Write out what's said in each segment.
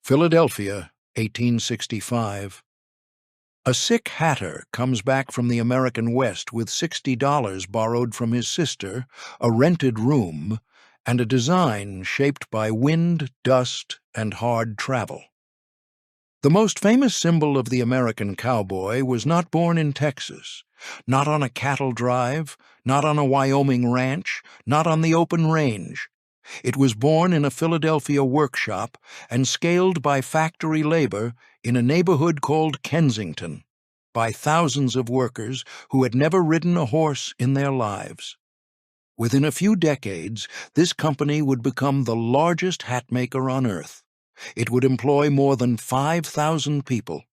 Philadelphia, 1865. A sick hatter comes back from the American West with $60 borrowed from his sister, a rented room, and a design shaped by wind, dust, and hard travel. The most famous symbol of the American cowboy was not born in Texas, not on a cattle drive, not on a Wyoming ranch, not on the open range. It was born in a Philadelphia workshop and scaled by factory labor in a neighborhood called Kensington, by thousands of workers who had never ridden a horse in their lives. Within a few decades, this company would become the largest hat maker on earth. It would employ more than 5,000 people.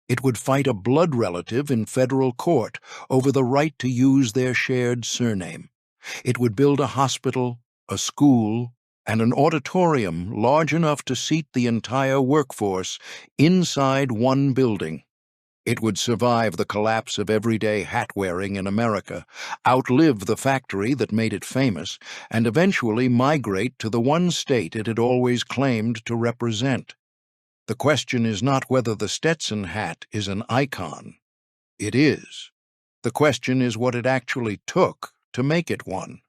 It would fight a blood relative in federal court over the right to use their shared surname. It would build a hospital, a school, and an auditorium large enough to seat the entire workforce inside one building. It would survive the collapse of everyday hat-wearing in America, outlive the factory that made it famous, and eventually migrate to the one state it had always claimed to represent. The question is not whether the Stetson hat is an icon. It is. The question is what it actually took to make it one.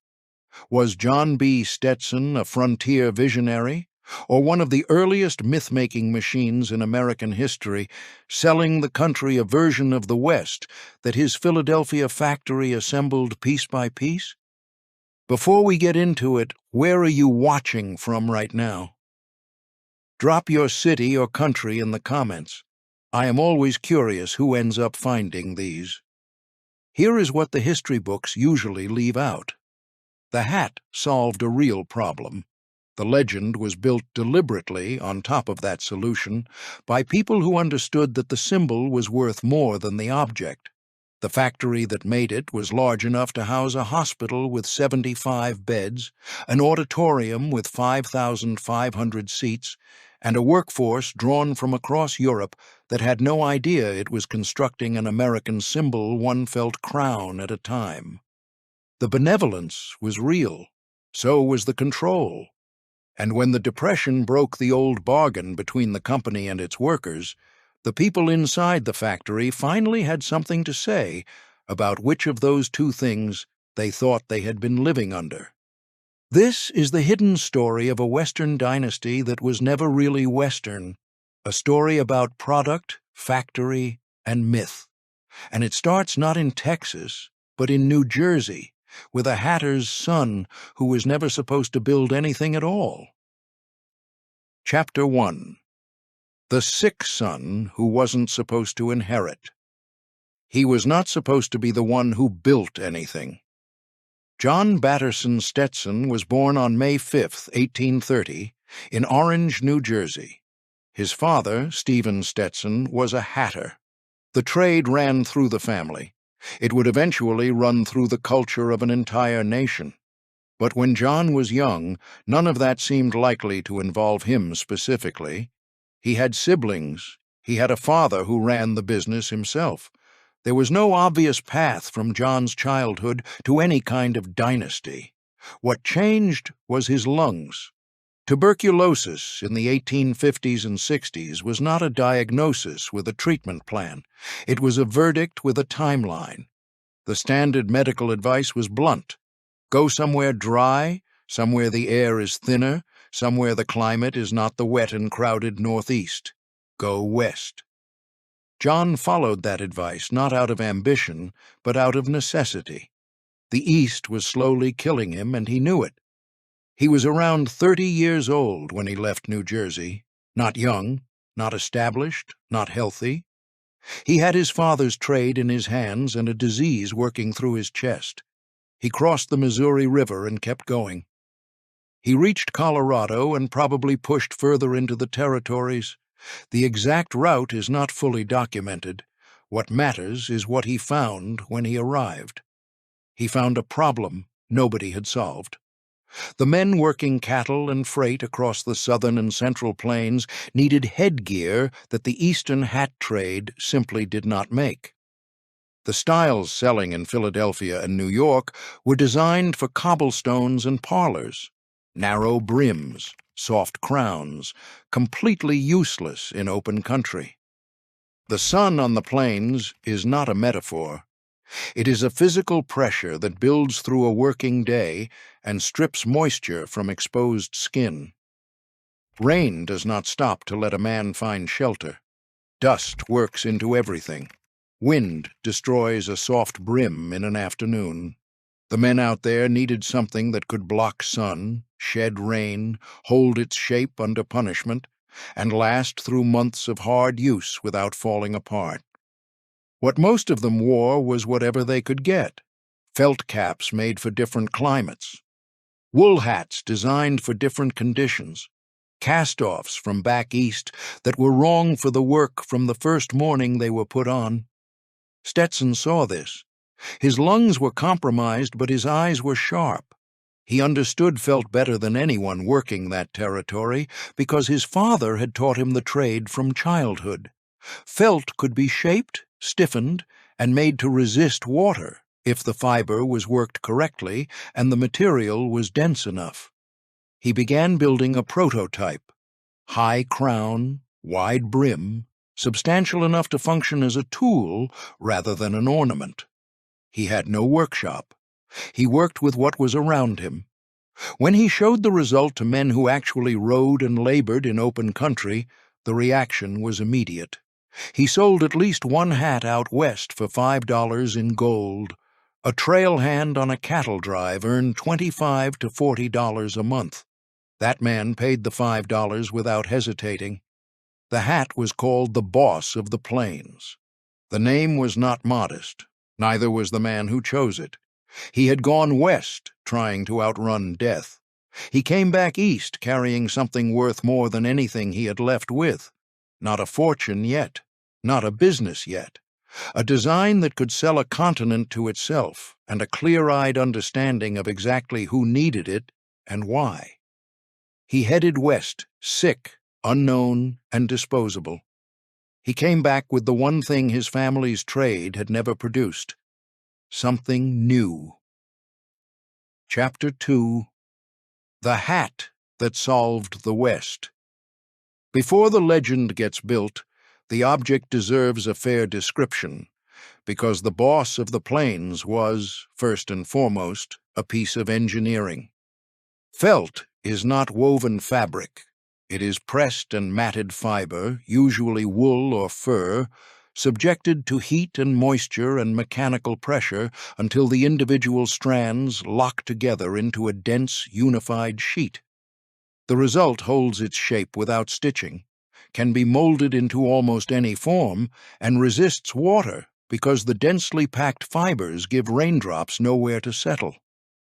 Was John B. Stetson a frontier visionary, or one of the earliest myth-making machines in American history, selling the country a version of the West that his Philadelphia factory assembled piece by piece? Before we get into it, where are you watching from right now? Drop your city or country in the comments. I am always curious who ends up finding these. Here is what the history books usually leave out. The hat solved a real problem. The legend was built deliberately on top of that solution by people who understood that the symbol was worth more than the object. The factory that made it was large enough to house a hospital with 75 beds, an auditorium with 5,500 seats, and a workforce drawn from across Europe that had no idea it was constructing an American symbol one felt crown at a time. The benevolence was real, so was the control. And when the Depression broke the old bargain between the company and its workers, the people inside the factory finally had something to say about which of those two things they thought they had been living under. This is the hidden story of a Western dynasty that was never really Western, a story about product, factory, and myth. And it starts not in Texas, but in New Jersey, with a hatter's son who was never supposed to build anything at all. Chapter 1. The sick son who wasn't supposed to inherit. He was not supposed to be the one who built anything. John Batterson Stetson was born on May 5, 1830, in Orange, New Jersey. His father, Stephen Stetson, was a hatter. The trade ran through the family. It would eventually run through the culture of an entire nation. But when John was young, none of that seemed likely to involve him specifically. He had siblings. He had a father who ran the business himself. There was no obvious path from John's childhood to any kind of dynasty. What changed was his lungs. Tuberculosis in the 1850s and 60s was not a diagnosis with a treatment plan. It was a verdict with a timeline. The standard medical advice was blunt. Go somewhere dry, somewhere the air is thinner, somewhere the climate is not the wet and crowded Northeast. Go west. John followed that advice not out of ambition, but out of necessity. The East was slowly killing him, and he knew it. He was around 30 years old when he left New Jersey, not young, not established, not healthy. He had his father's trade in his hands and a disease working through his chest. He crossed the Missouri River and kept going. He reached Colorado and probably pushed further into the territories. The exact route is not fully documented. What matters is what he found when he arrived. He found a problem nobody had solved. The men working cattle and freight across the southern and central plains needed headgear that the eastern hat trade simply did not make. The styles selling in Philadelphia and New York were designed for cobblestones and parlors. Narrow brims, soft crowns, completely useless in open country. The sun on the plains is not a metaphor. It is a physical pressure that builds through a working day and strips moisture from exposed skin. Rain does not stop to let a man find shelter. Dust works into everything. Wind destroys a soft brim in an afternoon. The men out there needed something that could block sun, shed rain, hold its shape under punishment, and last through months of hard use without falling apart. What most of them wore was whatever they could get: felt caps made for different climates, wool hats designed for different conditions, cast-offs from back east that were wrong for the work from the first morning they were put on. Stetson saw this. His lungs were compromised, but his eyes were sharp. He understood felt better than anyone working that territory because his father had taught him the trade from childhood. Felt could be shaped, stiffened, and made to resist water if the fiber was worked correctly and the material was dense enough. He began building a prototype: high crown, wide brim, substantial enough to function as a tool rather than an ornament. He had no workshop. He worked with what was around him. When he showed the result to men who actually rode and labored in open country, the reaction was immediate. He sold at least one hat out west for $5 in gold. A trail hand on a cattle drive earned $25 to $40 a month. That man paid the $5 without hesitating. The hat was called the Boss of the Plains. The name was not modest. Neither was the man who chose it. He had gone west, trying to outrun death. He came back east carrying something worth more than anything he had left with. Not a fortune yet, not a business yet. A design that could sell a continent to itself, and a clear-eyed understanding of exactly who needed it and why. He headed west, sick, unknown, and disposable. He came back with the one thing his family's trade had never produced: something new. Chapter 2: The Hat That Solved the West. Before the legend gets built, the object deserves a fair description, because the Boss of the Plains was, first and foremost, a piece of engineering. Felt is not woven fabric. It is pressed and matted fiber, usually wool or fur, subjected to heat and moisture and mechanical pressure until the individual strands lock together into a dense, unified sheet. The result holds its shape without stitching, can be molded into almost any form, and resists water because the densely packed fibers give raindrops nowhere to settle.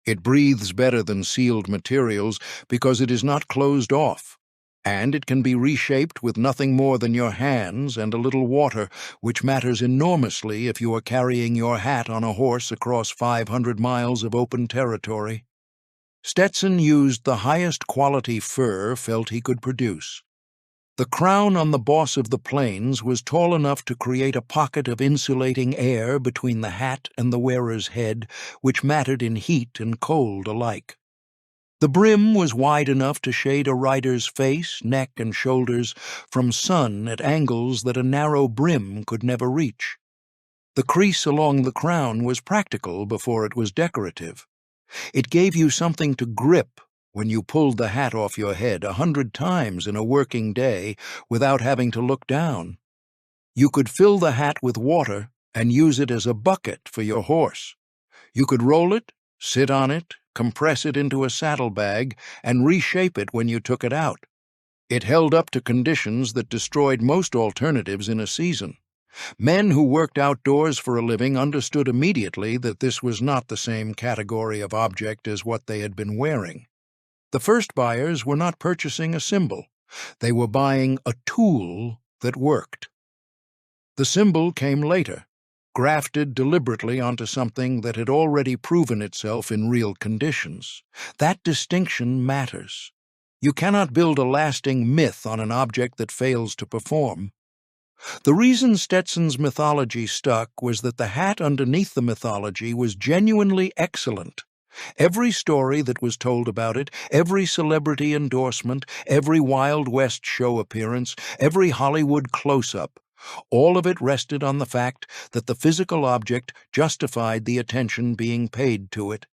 It breathes better than sealed materials because it is not closed off, and it can be reshaped with nothing more than your hands and a little water, which matters enormously if you are carrying your hat on a horse across 500 miles of open territory. Stetson used the highest quality fur felt he could produce. The crown on the Boss of the Plains was tall enough to create a pocket of insulating air between the hat and the wearer's head, which mattered in heat and cold alike. The brim was wide enough to shade a rider's face, neck, and shoulders from sun at angles that a narrow brim could never reach. The crease along the crown was practical before it was decorative. It gave you something to grip when you pulled the hat off your head 100 times in a working day without having to look down. You could fill the hat with water and use it as a bucket for your horse. You could roll it, sit on it, compress it into a saddlebag, and reshape it when you took it out. It held up to conditions that destroyed most alternatives in a season. Men who worked outdoors for a living understood immediately that this was not the same category of object as what they had been wearing. The first buyers were not purchasing a symbol. They were buying a tool that worked. The symbol came later, grafted deliberately onto something that had already proven itself in real conditions. That distinction matters. You cannot build a lasting myth on an object that fails to perform. The reason Stetson's mythology stuck was that the hat underneath the mythology was genuinely excellent. Every story that was told about it, every celebrity endorsement, every Wild West show appearance, every Hollywood close-up, all of it rested on the fact that the physical object justified the attention being paid to it.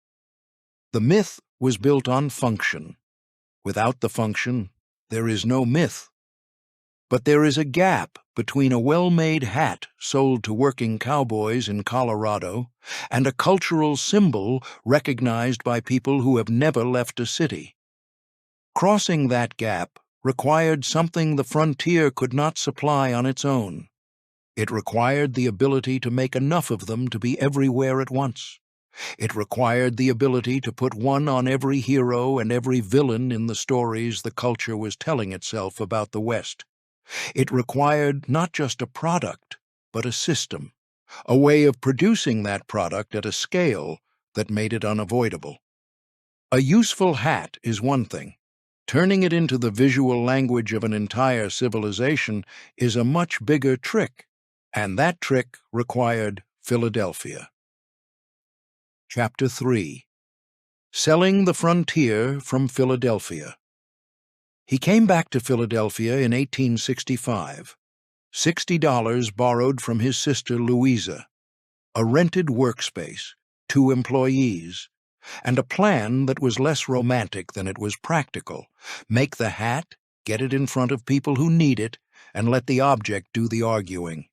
The myth was built on function. Without the function, there is no myth. But there is a gap between a well-made hat sold to working cowboys in Colorado and a cultural symbol recognized by people who have never left a city. Crossing that gap required something the frontier could not supply on its own. It required the ability to make enough of them to be everywhere at once. It required the ability to put one on every hero and every villain in the stories the culture was telling itself about the West. It required not just a product, but a system, a way of producing that product at a scale that made it unavoidable. A useful hat is one thing. Turning it into the visual language of an entire civilization is a much bigger trick, and that trick required Philadelphia. Chapter 3. Selling the Frontier from Philadelphia. He came back to Philadelphia in 1865, $60 borrowed from his sister Louisa, a rented workspace, 2 employees, and a plan that was less romantic than it was practical. Make the hat, get it in front of people who need it, and let the object do the arguing.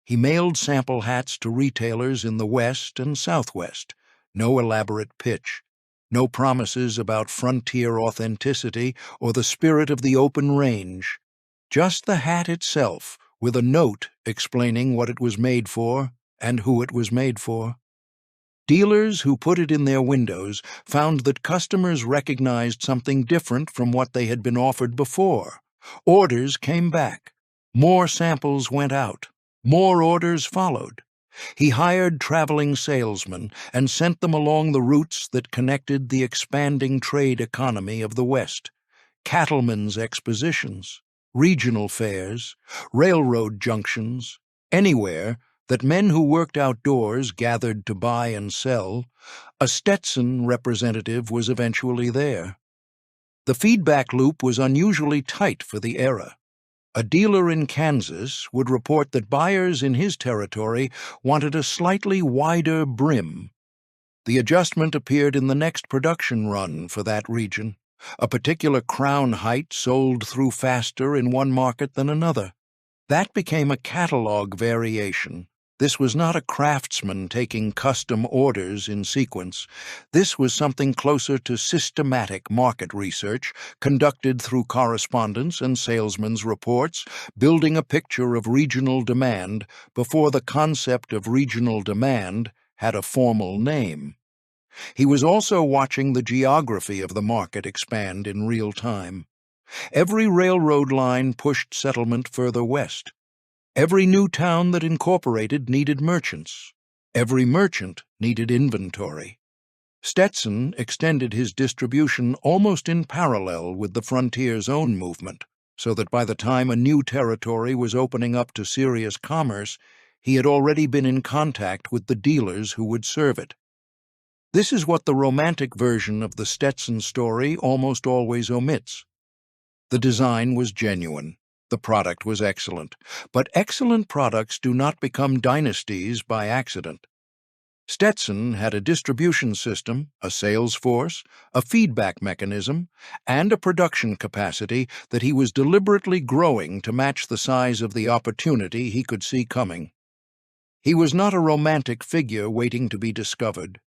He mailed sample hats to retailers in the West and Southwest. No elaborate pitch. No promises about frontier authenticity or the spirit of the open range. Just the hat itself, with a note explaining what it was made for and who it was made for. Dealers who put it in their windows found that customers recognized something different from what they had been offered before. Orders came back. More samples went out. More orders followed. He hired traveling salesmen and sent them along the routes that connected the expanding trade economy of the West. Cattlemen's expositions, regional fairs, railroad junctions, anywhere that men who worked outdoors gathered to buy and sell. A Stetson representative was eventually there. The feedback loop was unusually tight for the era. A dealer in Kansas would report that buyers in his territory wanted a slightly wider brim. The adjustment appeared in the next production run for that region. A particular crown height sold through faster in one market than another. That became a catalog variation. This was not a craftsman taking custom orders in sequence. This was something closer to systematic market research, conducted through correspondence and salesmen's reports, building a picture of regional demand before the concept of regional demand had a formal name. He was also watching the geography of the market expand in real time. Every railroad line pushed settlement further west. Every new town that incorporated needed merchants. Every merchant needed inventory. Stetson extended his distribution almost in parallel with the frontier's own movement, so that by the time a new territory was opening up to serious commerce, he had already been in contact with the dealers who would serve it. This is what the romantic version of the Stetson story almost always omits. The design was genuine. The product was excellent, but excellent products do not become dynasties by accident. Stetson had a distribution system, a sales force, a feedback mechanism, and a production capacity that he was deliberately growing to match the size of the opportunity he could see coming. He was not a romantic figure waiting to be discovered.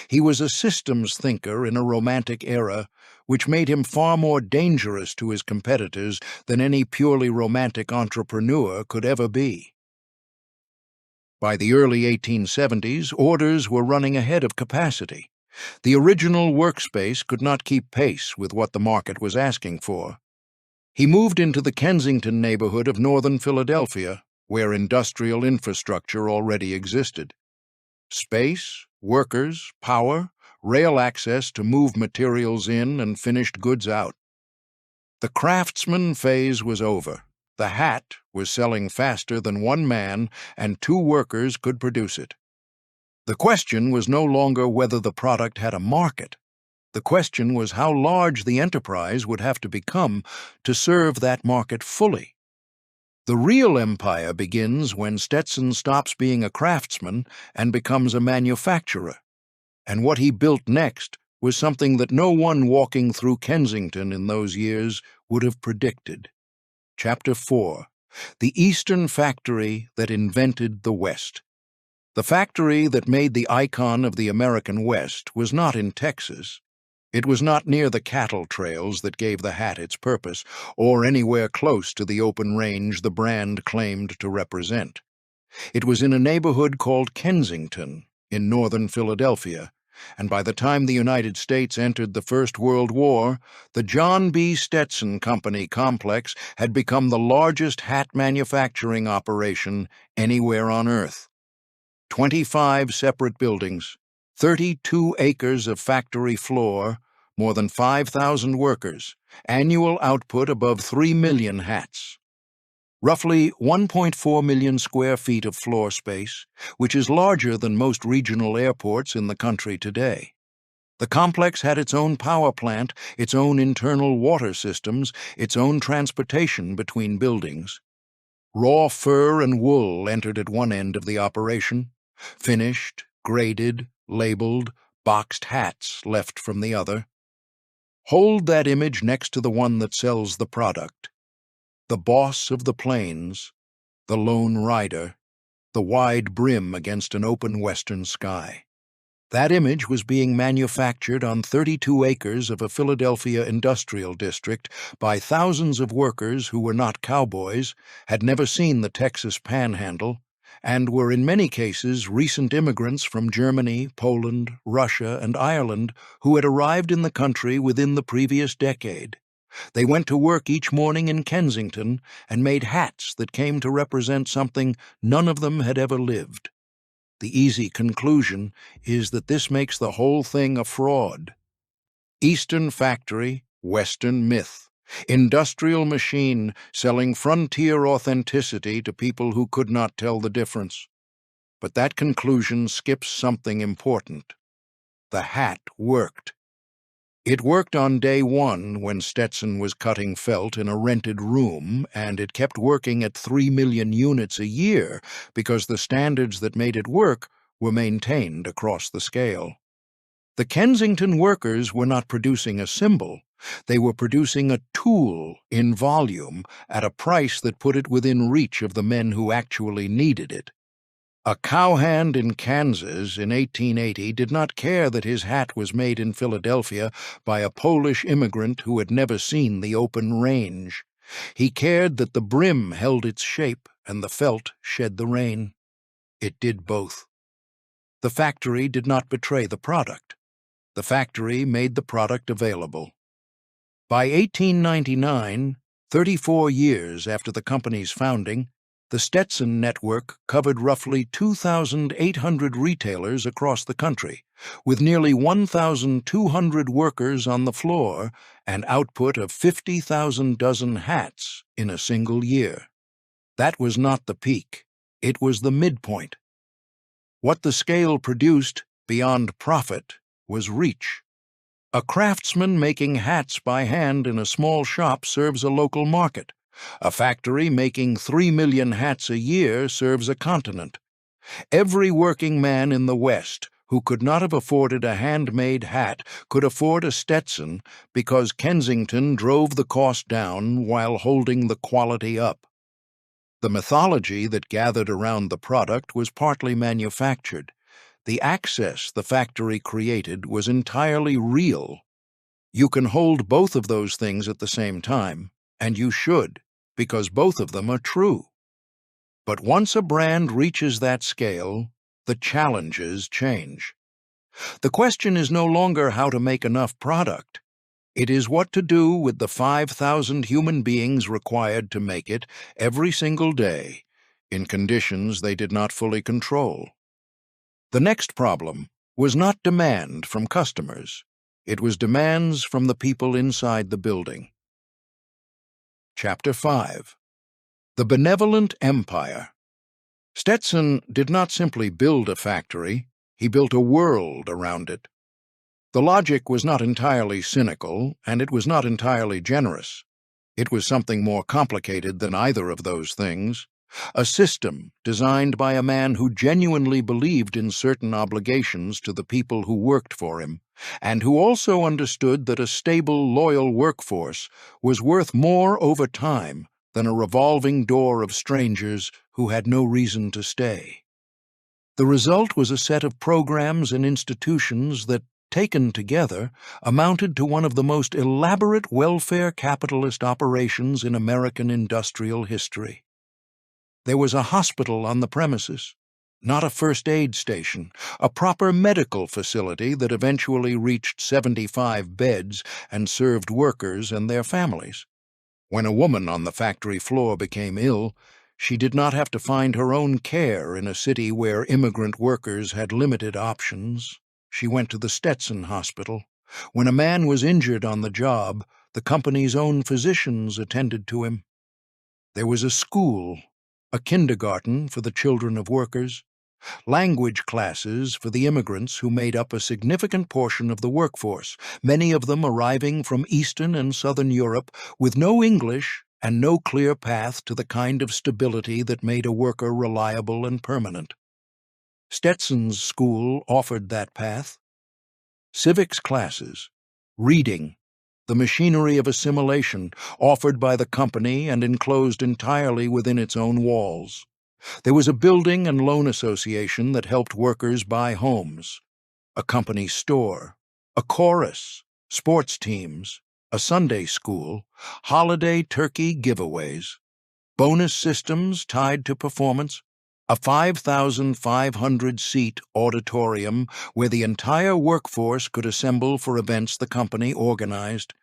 He was a systems thinker in a romantic era, which made him far more dangerous to his competitors than any purely romantic entrepreneur could ever be. By the early 1870s, orders were running ahead of capacity. The original workspace could not keep pace with what the market was asking for. He moved into the Kensington neighborhood of northern Philadelphia, where industrial infrastructure already existed. Space, workers, power, rail access to move materials in and finished goods out. The craftsman phase was over. The hat was selling faster than one man and 2 workers could produce it. The question was no longer whether the product had a market. The question was how large the enterprise would have to become to serve that market fully. The real empire begins when Stetson stops being a craftsman and becomes a manufacturer. And what he built next was something that no one walking through Kensington in those years would have predicted. Chapter 4: The Eastern Factory That Invented the West. The factory that made the icon of the American West was not in Texas. It was not near the cattle trails that gave the hat its purpose, or anywhere close to the open range the brand claimed to represent. It was in a neighborhood called Kensington, in northern Philadelphia, and by the time the United States entered the First World War, the John B. Stetson Company complex had become the largest hat manufacturing operation anywhere on Earth. 25 separate buildings, 32 acres of factory floor, more than 5,000 workers, annual output above 3 million hats. Roughly 1.4 million square feet of floor space, which is larger than most regional airports in the country today. The complex had its own power plant, its own internal water systems, its own transportation between buildings. Raw fur and wool entered at one end of the operation. Finished, graded, labeled, boxed hats left from the other. Hold that image next to the one that sells the product. The boss of the plains, the lone rider, the wide brim against an open western sky. That image was being manufactured on 32 acres of a Philadelphia industrial district by thousands of workers who were not cowboys, had never seen the Texas panhandle, and were in many cases recent immigrants from Germany, Poland, Russia, and Ireland who had arrived in the country within the previous decade. They went to work each morning in Kensington and made hats that came to represent something none of them had ever lived. The easy conclusion is that this makes the whole thing a fraud. Eastern factory, Western myth. Industrial machine selling frontier authenticity to people who could not tell the difference. But that conclusion skips something important. The hat worked. It worked on day one when Stetson was cutting felt in a rented room, and it kept working at 3 million units a year because the standards that made it work were maintained across the scale. The Kensington workers were not producing a symbol. They were producing a tool in volume at a price that put it within reach of the men who actually needed it. A cowhand in Kansas in 1880 did not care that his hat was made in Philadelphia by a Polish immigrant who had never seen the open range. He cared that the brim held its shape and the felt shed the rain. It did both. The factory did not betray the product. The factory made the product available. By 1899, 34 years after the company's founding, the Stetson network covered roughly 2,800 retailers across the country, with nearly 1,200 workers on the floor and output of 50,000 dozen hats in a single year. That was not the peak. It was the midpoint. What the scale produced, beyond profit, was reach. A craftsman making hats by hand in a small shop serves a local market. A factory making 3 million hats a year serves a continent. Every working man in the West who could not have afforded a handmade hat could afford a Stetson because Kensington drove the cost down while holding the quality up. The mythology that gathered around the product was partly manufactured. The access the factory created was entirely real. You can hold both of those things at the same time, and you should, because both of them are true. But once a brand reaches that scale, the challenges change. The question is no longer how to make enough product. It is what to do with the 5,000 human beings required to make it every single day, in conditions they did not fully control. The next problem was not demand from customers. It was demands from the people inside the building. Chapter 5: The Benevolent Empire. Stetson did not simply build a factory, He built a world around it. The logic was not entirely cynical, and it was not entirely generous. It was something more complicated than either of those things. A system designed by a man who genuinely believed in certain obligations to the people who worked for him, and who also understood that a stable, loyal workforce was worth more over time than a revolving door of strangers who had no reason to stay. The result was a set of programs and institutions that, taken together, amounted to one of the most elaborate welfare capitalist operations in American industrial history. There was a hospital on the premises, not a first aid station, a proper medical facility that eventually reached 75 beds and served workers and their families. When a woman on the factory floor became ill, she did not have to find her own care in a city where immigrant workers had limited options. She went to the Stetson hospital. When a man was injured on the job, the company's own physicians attended to him. There was a school, a kindergarten for the children of workers, language classes for the immigrants who made up a significant portion of the workforce, many of them arriving from Eastern and Southern Europe with no English and no clear path to the kind of stability that made a worker reliable and permanent. Stetson's school offered that path. Civics classes, reading, the machinery of assimilation offered by the company and enclosed entirely within its own walls. There was a building and loan association that helped workers buy homes, a company store, a chorus, sports teams, a Sunday school, holiday turkey giveaways, bonus systems tied to performance, a 5,500-seat auditorium where the entire workforce could assemble for events the company organized.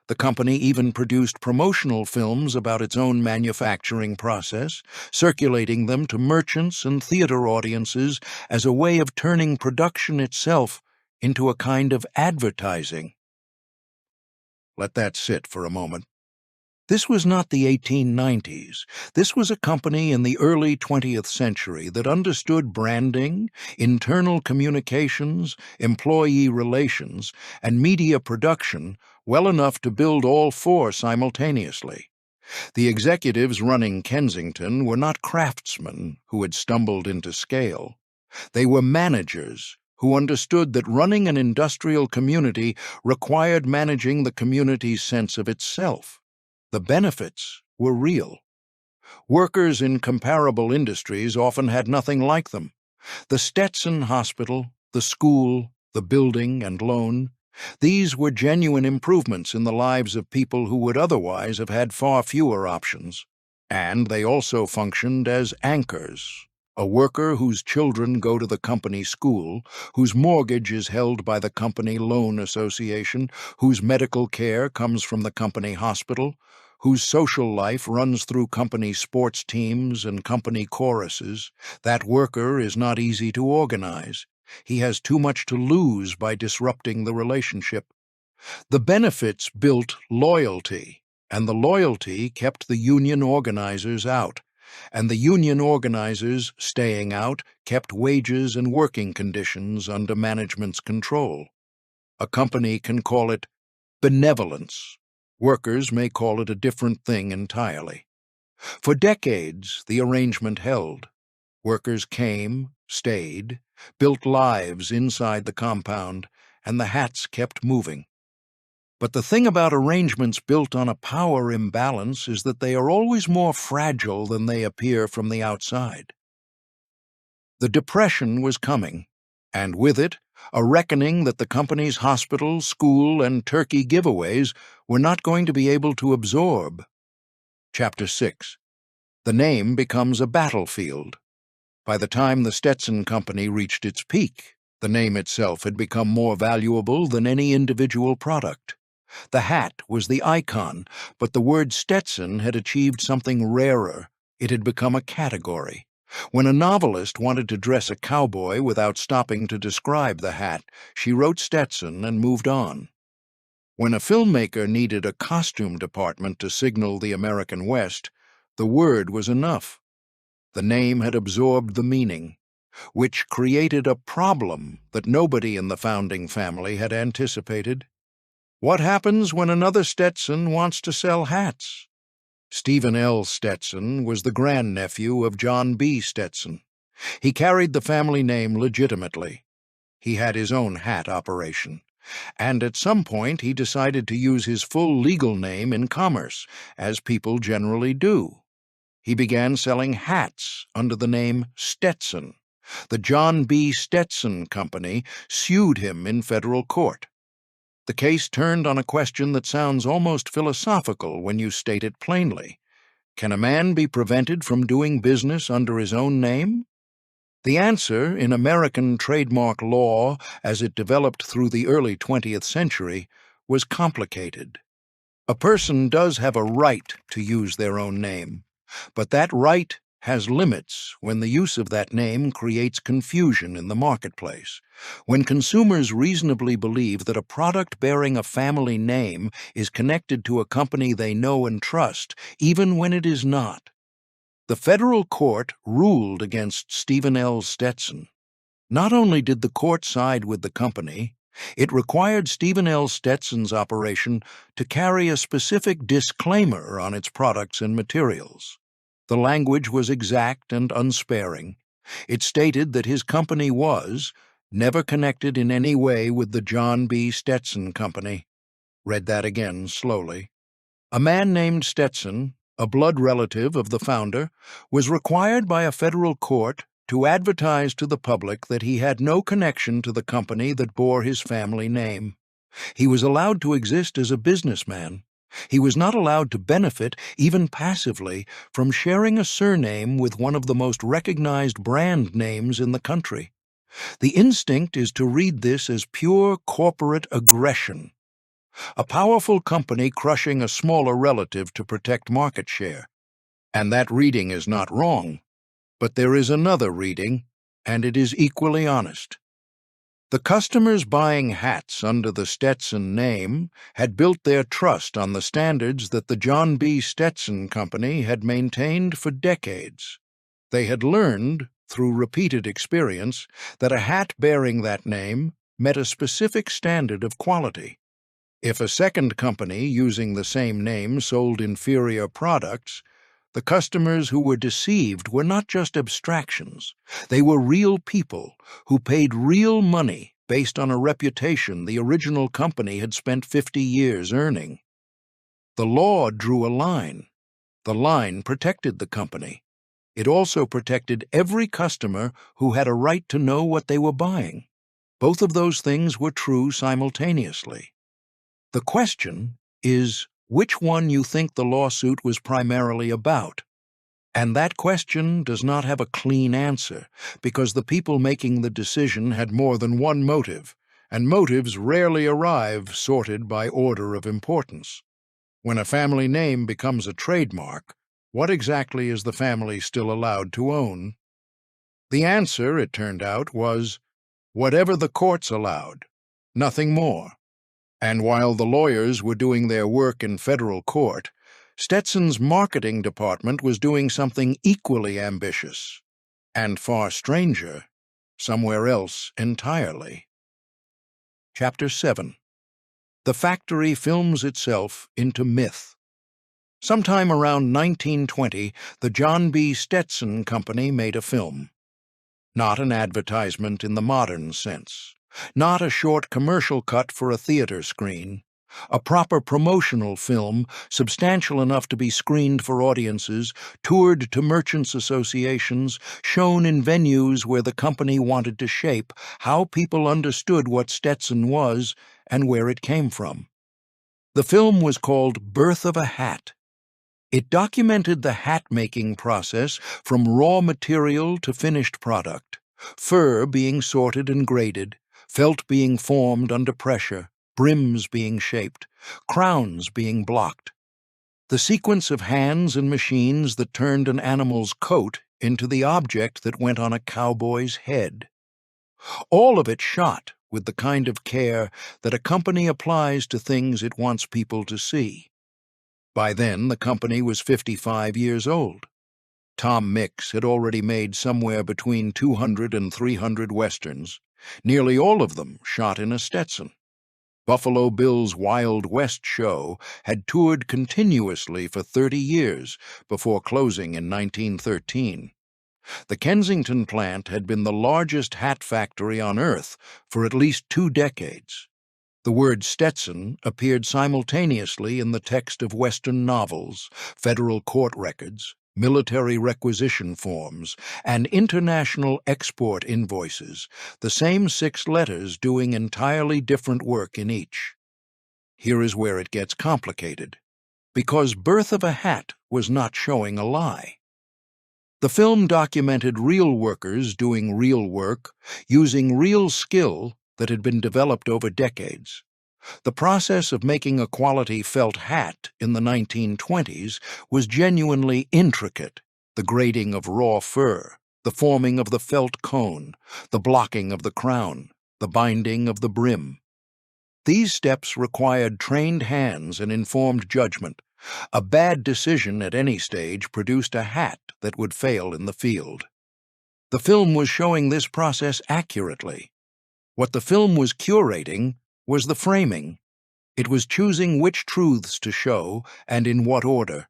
The company even produced promotional films about its own manufacturing process, circulating them to merchants and theater audiences as a way of turning production itself into a kind of advertising. Let that sit for a moment. This was not the 1890s. This was a company in the early 20th century that understood branding, internal communications, employee relations, and media production well enough to build all four simultaneously. The executives running Kensington were not craftsmen who had stumbled into scale. They were managers who understood that running an industrial community required managing the community's sense of itself. The benefits were real. Workers in comparable industries often had nothing like them. The Stetson Hospital, the school, the building and loan, these were genuine improvements in the lives of people who would otherwise have had far fewer options. And they also functioned as anchors. A worker whose children go to the company school, whose mortgage is held by the company loan association, whose medical care comes from the company hospital, whose social life runs through company sports teams and company choruses, that worker is not easy to organize. He has too much to lose by disrupting the relationship. The benefits built loyalty, and the loyalty kept the union organizers out. And the union organizers, staying out, kept wages and working conditions under management's control. A company can call it benevolence. Workers may call it a different thing entirely. For decades, the arrangement held. Workers came, stayed, built lives inside the compound, and the hats kept moving. But the thing about arrangements built on a power imbalance is that they are always more fragile than they appear from the outside. The Depression was coming, and with it, a reckoning that the company's hospital, school, and turkey giveaways were not going to be able to absorb. Chapter 6. The name becomes a battlefield. By the time the Stetson Company reached its peak, the name itself had become more valuable than any individual product. The hat was the icon, but the word Stetson had achieved something rarer. It had become a category. When a novelist wanted to dress a cowboy without stopping to describe the hat, she wrote Stetson and moved on. When a filmmaker needed a costume department to signal the American West, the word was enough. The name had absorbed the meaning. which created a problem that nobody in the founding family had anticipated. What happens when another Stetson wants to sell hats? Stephen L. Stetson was the grandnephew of John B. Stetson. He carried the family name legitimately. He had his own hat operation, and at some point he decided to use his full legal name in commerce, as people generally do. He began selling hats under the name Stetson. The John B. Stetson Company sued him in federal court. The case turned on a question that sounds almost philosophical when you state it plainly. Can a man be prevented from doing business under his own name? The answer, in American trademark law as it developed through the early 20th century, was complicated. A person does have a right to use their own name, but that right has limits when the use of that name creates confusion in the marketplace. When consumers reasonably believe that a product bearing a family name is connected to a company they know and trust, even when it is not. The federal court ruled against Stephen L. Stetson. Not only did the court side with the company, it required Stephen L. Stetson's operation to carry a specific disclaimer on its products and materials. The language was exact and unsparing. It stated that his company was never connected in any way with the John B. Stetson Company. Read that again slowly. A man named Stetson, a blood relative of the founder, was required by a federal court to advertise to the public that he had no connection to the company that bore his family name. He was allowed to exist as a businessman. He was not allowed to benefit, even passively, from sharing a surname with one of the most recognized brand names in the country. The instinct is to read this as pure corporate aggression. A powerful company crushing a smaller relative to protect market share. And that reading is not wrong. But there is another reading, and it is equally honest. The customers buying hats under the Stetson name had built their trust on the standards that the John B. Stetson Company had maintained for decades. They had learned, through repeated experience, that a hat bearing that name met a specific standard of quality. If a second company using the same name sold inferior products, the customers who were deceived were not just abstractions. They were real people who paid real money based on a reputation the original company had spent 50 years earning. The law drew a line. The line protected the company. It also protected every customer who had a right to know what they were buying. Both of those things were true simultaneously. The question is which one you think the lawsuit was primarily about. And that question does not have a clean answer, because the people making the decision had more than one motive, and motives rarely arrive sorted by order of importance. When a family name becomes a trademark, what exactly is the family still allowed to own? The answer, it turned out, was whatever the courts allowed, nothing more. And while the lawyers were doing their work in federal court, Stetson's marketing department was doing something equally ambitious, and far stranger, somewhere else entirely. Chapter 7. The factory films itself into myth. Sometime around 1920, the John B. Stetson Company made a film. Not an advertisement in the modern sense. Not a short commercial cut for a theater screen. A proper promotional film, substantial enough to be screened for audiences, toured to merchants' associations, shown in venues where the company wanted to shape how people understood what Stetson was and where it came from. The film was called Birth of a Hat. It documented the hat-making process from raw material to finished product, fur being sorted and graded, felt being formed under pressure, brims being shaped, crowns being blocked. The sequence of hands and machines that turned an animal's coat into the object that went on a cowboy's head. All of it shot with the kind of care that a company applies to things it wants people to see. By then, the company was 55 years old. Tom Mix had already made somewhere between 200 and 300 westerns, nearly all of them shot in a Stetson. Buffalo Bill's Wild West show had toured continuously for 30 years before closing in 1913. The Kensington plant had been the largest hat factory on Earth for at least 2 decades. The word Stetson appeared simultaneously in the text of Western novels, federal court records, military requisition forms, and international export invoices, the same 6 letters doing entirely different work in each. Here is where it gets complicated, because Birth of a Hat was not showing a lie. The film documented real workers doing real work, using real skill that had been developed over decades. The process of making a quality felt hat in the 1920s was genuinely intricate: the grading of raw fur, the forming of the felt cone, the blocking of the crown, the binding of the brim. These steps required trained hands and informed judgment. A bad decision at any stage produced a hat that would fail in the field. The film was showing this process accurately. What the film was curating was the framing. It was choosing which truths to show and in what order.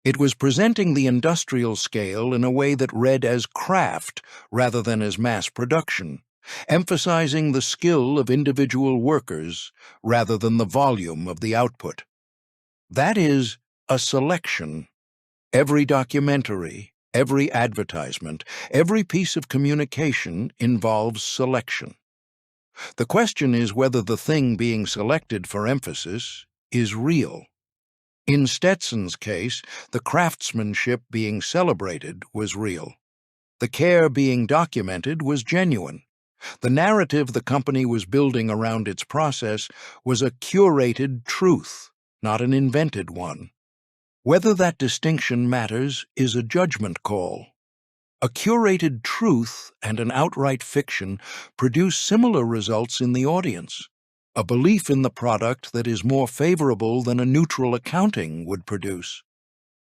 It was presenting the industrial scale in a way that read as craft rather than as mass production, emphasizing the skill of individual workers rather than the volume of the output. That is a selection. Every documentary, every advertisement, every piece of communication involves selection. The question is whether the thing being selected for emphasis is real. In Stetson's case, the craftsmanship being celebrated was real. The care being documented was genuine. The narrative the company was building around its process was a curated truth, not an invented one. Whether that distinction matters is a judgment call. A curated truth and an outright fiction produce similar results in the audience, a belief in the product that is more favorable than a neutral accounting would produce.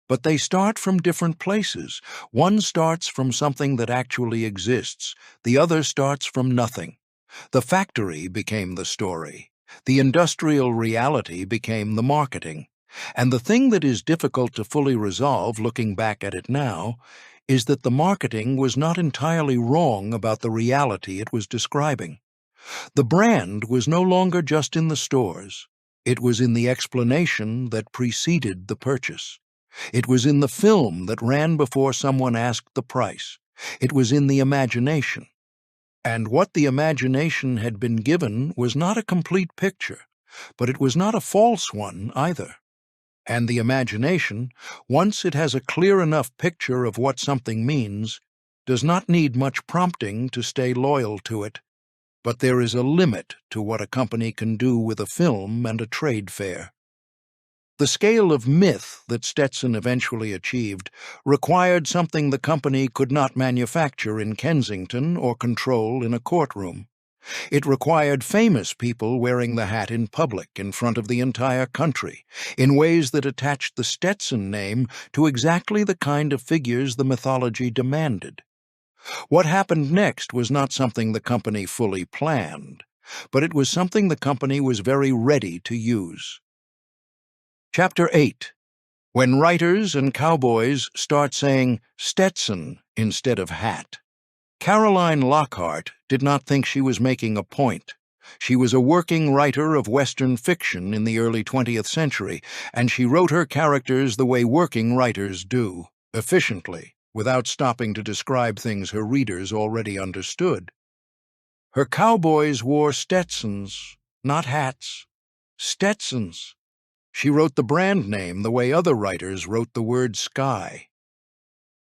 But they start from different places. One starts from something that actually exists, the other starts from nothing. The factory became the story. The industrial reality became the marketing. And the thing that is difficult to fully resolve, looking back at it now, is that the marketing was not entirely wrong about the reality it was describing. The brand was no longer just in the stores. It was in the explanation that preceded the purchase. It was in the film that ran before someone asked the price. It was in the imagination. And what the imagination had been given was not a complete picture, but it was not a false one either. And the imagination, once it has a clear enough picture of what something means, does not need much prompting to stay loyal to it. But there is a limit to what a company can do with a film and a trade fair. The scale of myth that Stetson eventually achieved required something the company could not manufacture in Kensington or control in a courtroom. It required famous people wearing the hat in public in front of the entire country, in ways that attached the Stetson name to exactly the kind of figures the mythology demanded. What happened next was not something the company fully planned, but it was something the company was very ready to use. Chapter 8. When writers and cowboys start saying Stetson instead of hat. Caroline Lockhart did not think she was making a point. She was a working writer of Western fiction in the early 20th century, and she wrote her characters the way working writers do, efficiently, without stopping to describe things her readers already understood. Her cowboys wore Stetsons, not hats. Stetsons. She wrote the brand name the way other writers wrote the word sky.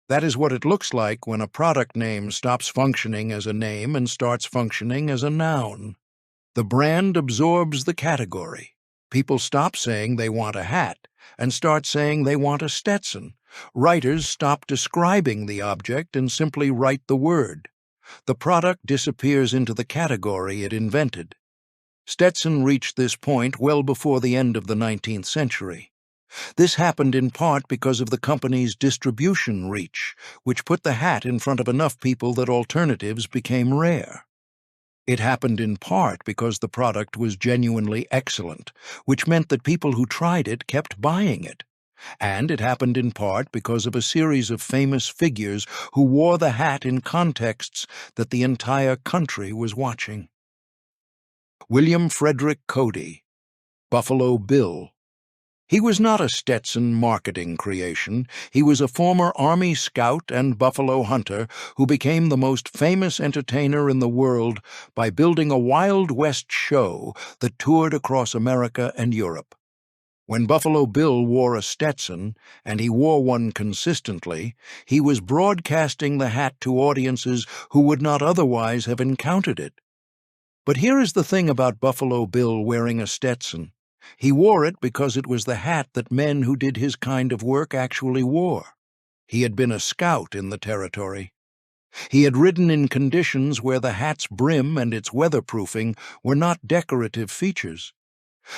That is what it looks like when a product name stops functioning as a name and starts functioning as a noun. The brand absorbs the category. People stop saying they want a hat and start saying they want a Stetson. Writers stop describing the object and simply write the word. The product disappears into the category it invented. Stetson reached this point well before the end of the 19th century. This happened in part because of the company's distribution reach, which put the hat in front of enough people that alternatives became rare. It happened in part because the product was genuinely excellent, which meant that people who tried it kept buying it. And it happened in part because of a series of famous figures who wore the hat in contexts that the entire country was watching. William Frederick Cody, Buffalo Bill. He was not a Stetson marketing creation. He was a former Army scout and buffalo hunter who became the most famous entertainer in the world by building a Wild West show that toured across America and Europe. When Buffalo Bill wore a Stetson, and he wore one consistently, he was broadcasting the hat to audiences who would not otherwise have encountered it. But here is the thing about Buffalo Bill wearing a Stetson. He wore it because it was the hat that men who did his kind of work actually wore. He had been a scout in the territory. He had ridden in conditions where the hat's brim and its weatherproofing were not decorative features.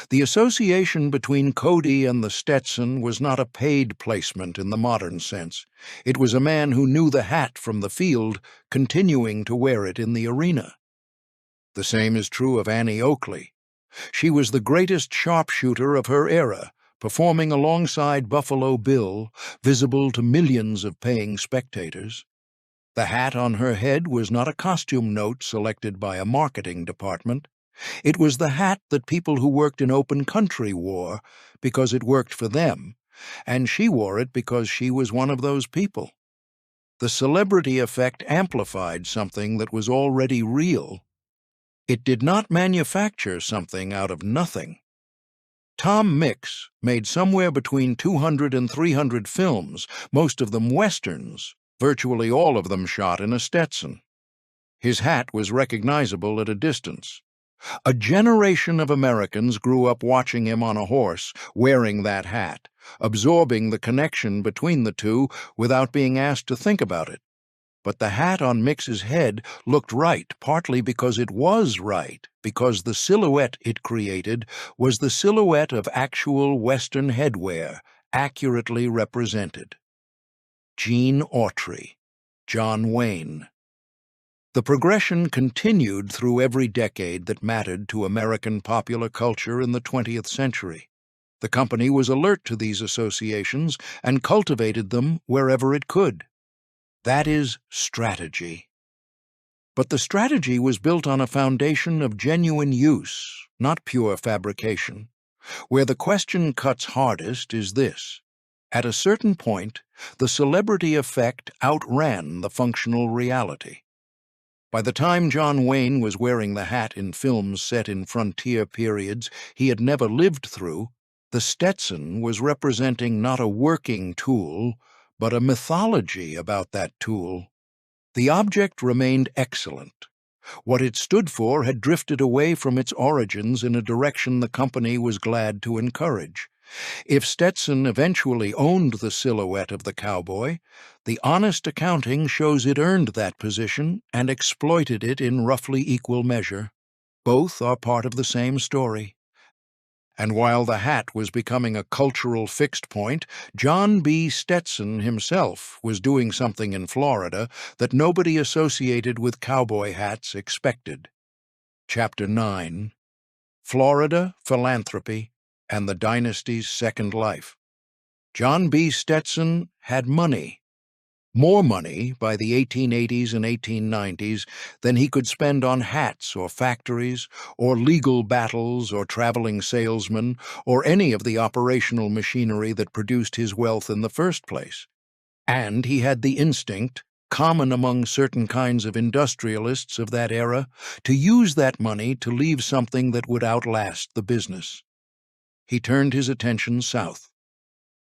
The association between Cody and the Stetson was not a paid placement in the modern sense. It was a man who knew the hat from the field, continuing to wear it in the arena. The same is true of Annie Oakley. She was the greatest sharpshooter of her era, performing alongside Buffalo Bill, visible to millions of paying spectators. The hat on her head was not a costume note selected by a marketing department. It was the hat that people who worked in open country wore because it worked for them, and she wore it because she was one of those people. The celebrity effect amplified something that was already real. It did not manufacture something out of nothing. Tom Mix made somewhere between 200 and 300 films, most of them westerns, virtually all of them shot in a Stetson. His hat was recognizable at a distance. A generation of Americans grew up watching him on a horse, wearing that hat, absorbing the connection between the two without being asked to think about it. But the hat on Mix's head looked right, partly because it was right, because the silhouette it created was the silhouette of actual Western headwear, accurately represented. Gene Autry, John Wayne. The progression continued through every decade that mattered to American popular culture in the 20th century. The company was alert to these associations and cultivated them wherever it could. That is strategy. But the strategy was built on a foundation of genuine use, not pure fabrication. Where the question cuts hardest is this. At a certain point, the celebrity effect outran the functional reality. By the time John Wayne was wearing the hat in films set in frontier periods he had never lived through, the Stetson was representing not a working tool, but a mythology about that tool. The object remained excellent. What it stood for had drifted away from its origins in a direction the company was glad to encourage. If Stetson eventually owned the silhouette of the cowboy, the honest accounting shows it earned that position and exploited it in roughly equal measure. Both are part of the same story. And while the hat was becoming a cultural fixed point, John B. Stetson himself was doing something in Florida that nobody associated with cowboy hats expected. Chapter 9. Florida, Philanthropy, and the Dynasty's Second Life. John B. Stetson had money. More money by the 1880s and 1890s than he could spend on hats or factories or legal battles or traveling salesmen or any of the operational machinery that produced his wealth in the first place. And he had the instinct, common among certain kinds of industrialists of that era, to use that money to leave something that would outlast the business. He turned his attention south.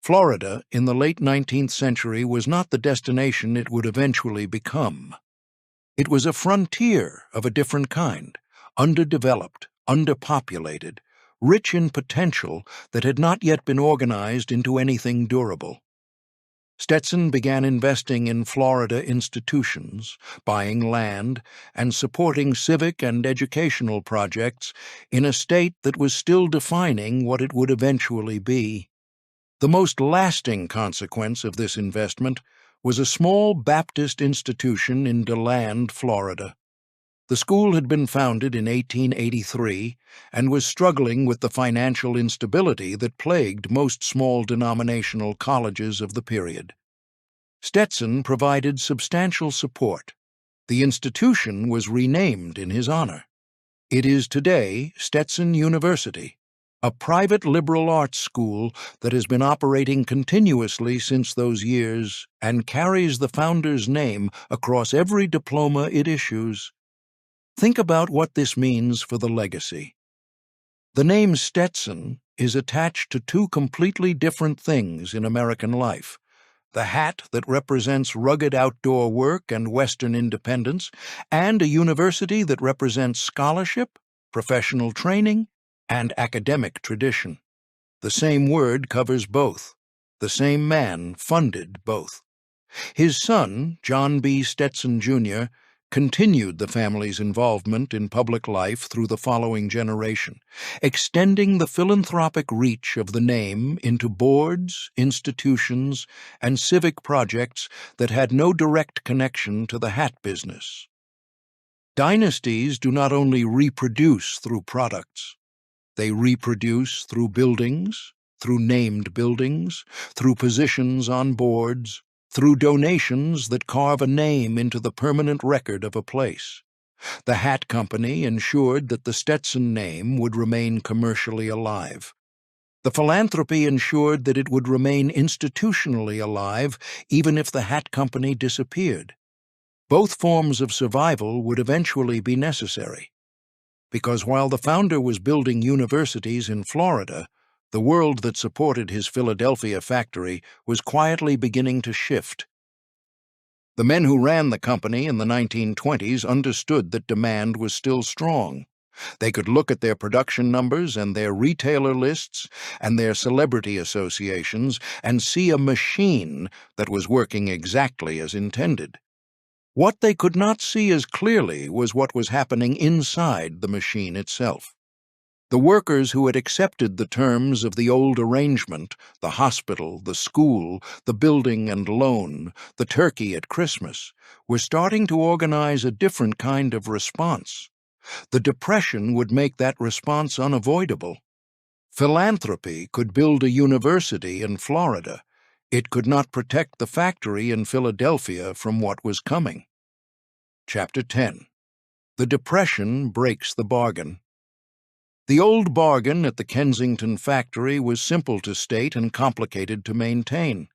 Florida, in the late 19th century, was not the destination it would eventually become. It was a frontier of a different kind, underdeveloped, underpopulated, rich in potential that had not yet been organized into anything durable. Stetson began investing in Florida institutions, buying land, and supporting civic and educational projects in a state that was still defining what it would eventually be. The most lasting consequence of this investment was a small Baptist institution in DeLand, Florida. The school had been founded in 1883 and was struggling with the financial instability that plagued most small denominational colleges of the period. Stetson provided substantial support. The institution was renamed in his honor. It is today Stetson University, a private liberal arts school that has been operating continuously since those years and carries the founder's name across every diploma it issues. Think about what this means for the legacy. The name Stetson is attached to two completely different things in American life: the hat that represents rugged outdoor work and Western independence, and a university that represents scholarship, professional training, and academic tradition. The same word covers both. The same man funded both. His son, John B. Stetson, Jr., continued the family's involvement in public life through the following generation, extending the philanthropic reach of the name into boards, institutions, and civic projects that had no direct connection to the hat business. Dynasties do not only reproduce through products. They reproduce through buildings, through named buildings, through positions on boards, through donations that carve a name into the permanent record of a place. The hat company ensured that the Stetson name would remain commercially alive. The philanthropy ensured that it would remain institutionally alive even if the hat company disappeared. Both forms of survival would eventually be necessary, because while the founder was building universities in Florida, the world that supported his Philadelphia factory was quietly beginning to shift. The men who ran the company in the 1920s understood that demand was still strong. They could look at their production numbers and their retailer lists and their celebrity associations and see a machine that was working exactly as intended. What they could not see as clearly was what was happening inside the machine itself. The workers who had accepted the terms of the old arrangement, the hospital, the school, the building and loan, the turkey at Christmas, were starting to organize a different kind of response. The Depression would make that response unavoidable. Philanthropy could build a university in Florida. It could not protect the factory in Philadelphia from what was coming. Chapter 10. The Depression breaks the bargain. The old bargain at the Kensington factory was simple to state and complicated to maintain.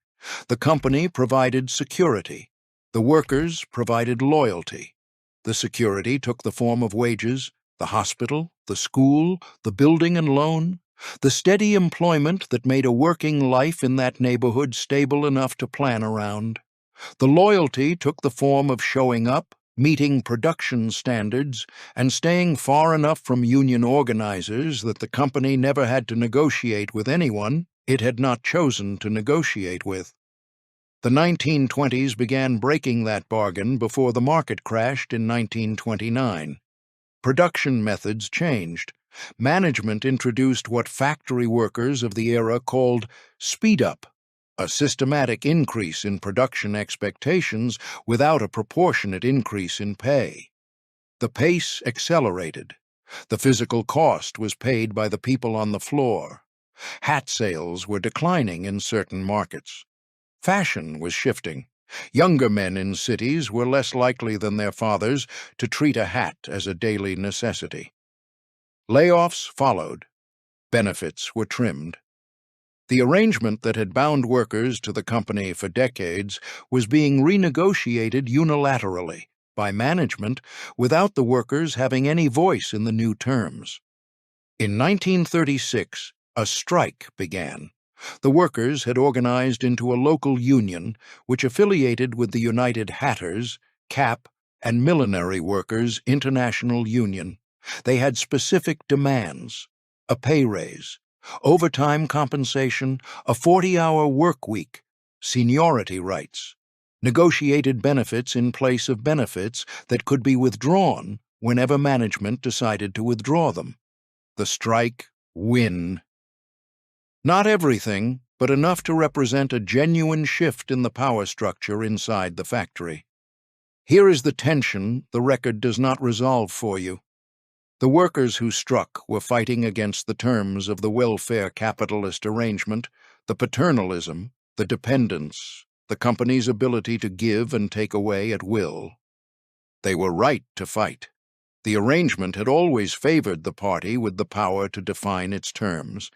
The company provided security. The workers provided loyalty. The security took the form of wages, the hospital, the school, the building and loan, the steady employment that made a working life in that neighborhood stable enough to plan around. The loyalty took the form of showing up, meeting production standards, and staying far enough from union organizers that the company never had to negotiate with anyone it had not chosen to negotiate with. The 1920s began breaking that bargain before the market crashed in 1929. Production methods changed. Management introduced what factory workers of the era called speed-up, a systematic increase in production expectations without a proportionate increase in pay. The pace accelerated. The physical cost was paid by the people on the floor. Hat sales were declining in certain markets. Fashion was shifting. Younger men in cities were less likely than their fathers to treat a hat as a daily necessity. Layoffs followed. Benefits were trimmed. The arrangement that had bound workers to the company for decades was being renegotiated unilaterally by management without the workers having any voice in the new terms. In 1936, a strike began. The workers had organized into a local union which affiliated with the United Hatters, Cap, and Millinery Workers International Union. They had specific demands: a pay raise, overtime compensation, a 40-hour work week, seniority rights, negotiated benefits in place of benefits that could be withdrawn whenever management decided to withdraw them. The strike win. Not everything, but enough to represent a genuine shift in the power structure inside the factory. Here is the tension the record does not resolve for you. The workers who struck were fighting against the terms of the welfare capitalist arrangement, the paternalism, the dependence, the company's ability to give and take away at will. They were right to fight. The arrangement had always favored the party with the power to define its terms,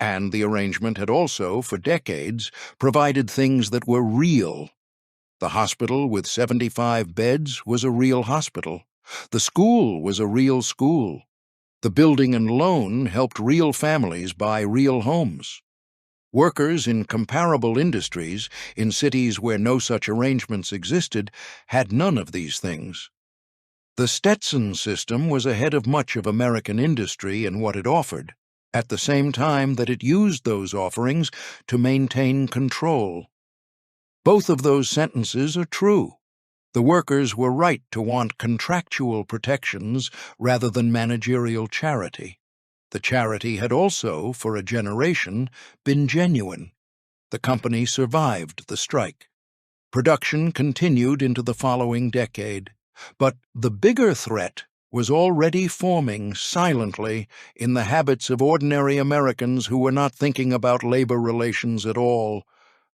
and the arrangement had also, for decades, provided things that were real. The hospital with 75 beds was a real hospital. The school was a real school. The building and loan helped real families buy real homes. Workers in comparable industries, in cities where no such arrangements existed, had none of these things. The Stetson system was ahead of much of American industry in what it offered, at the same time that it used those offerings to maintain control. Both of those sentences are true. The workers were right to want contractual protections rather than managerial charity. The charity had also, for a generation, been genuine. The company survived the strike. Production continued into the following decade, but the bigger threat was already forming silently in the habits of ordinary Americans who were not thinking about labor relations at all.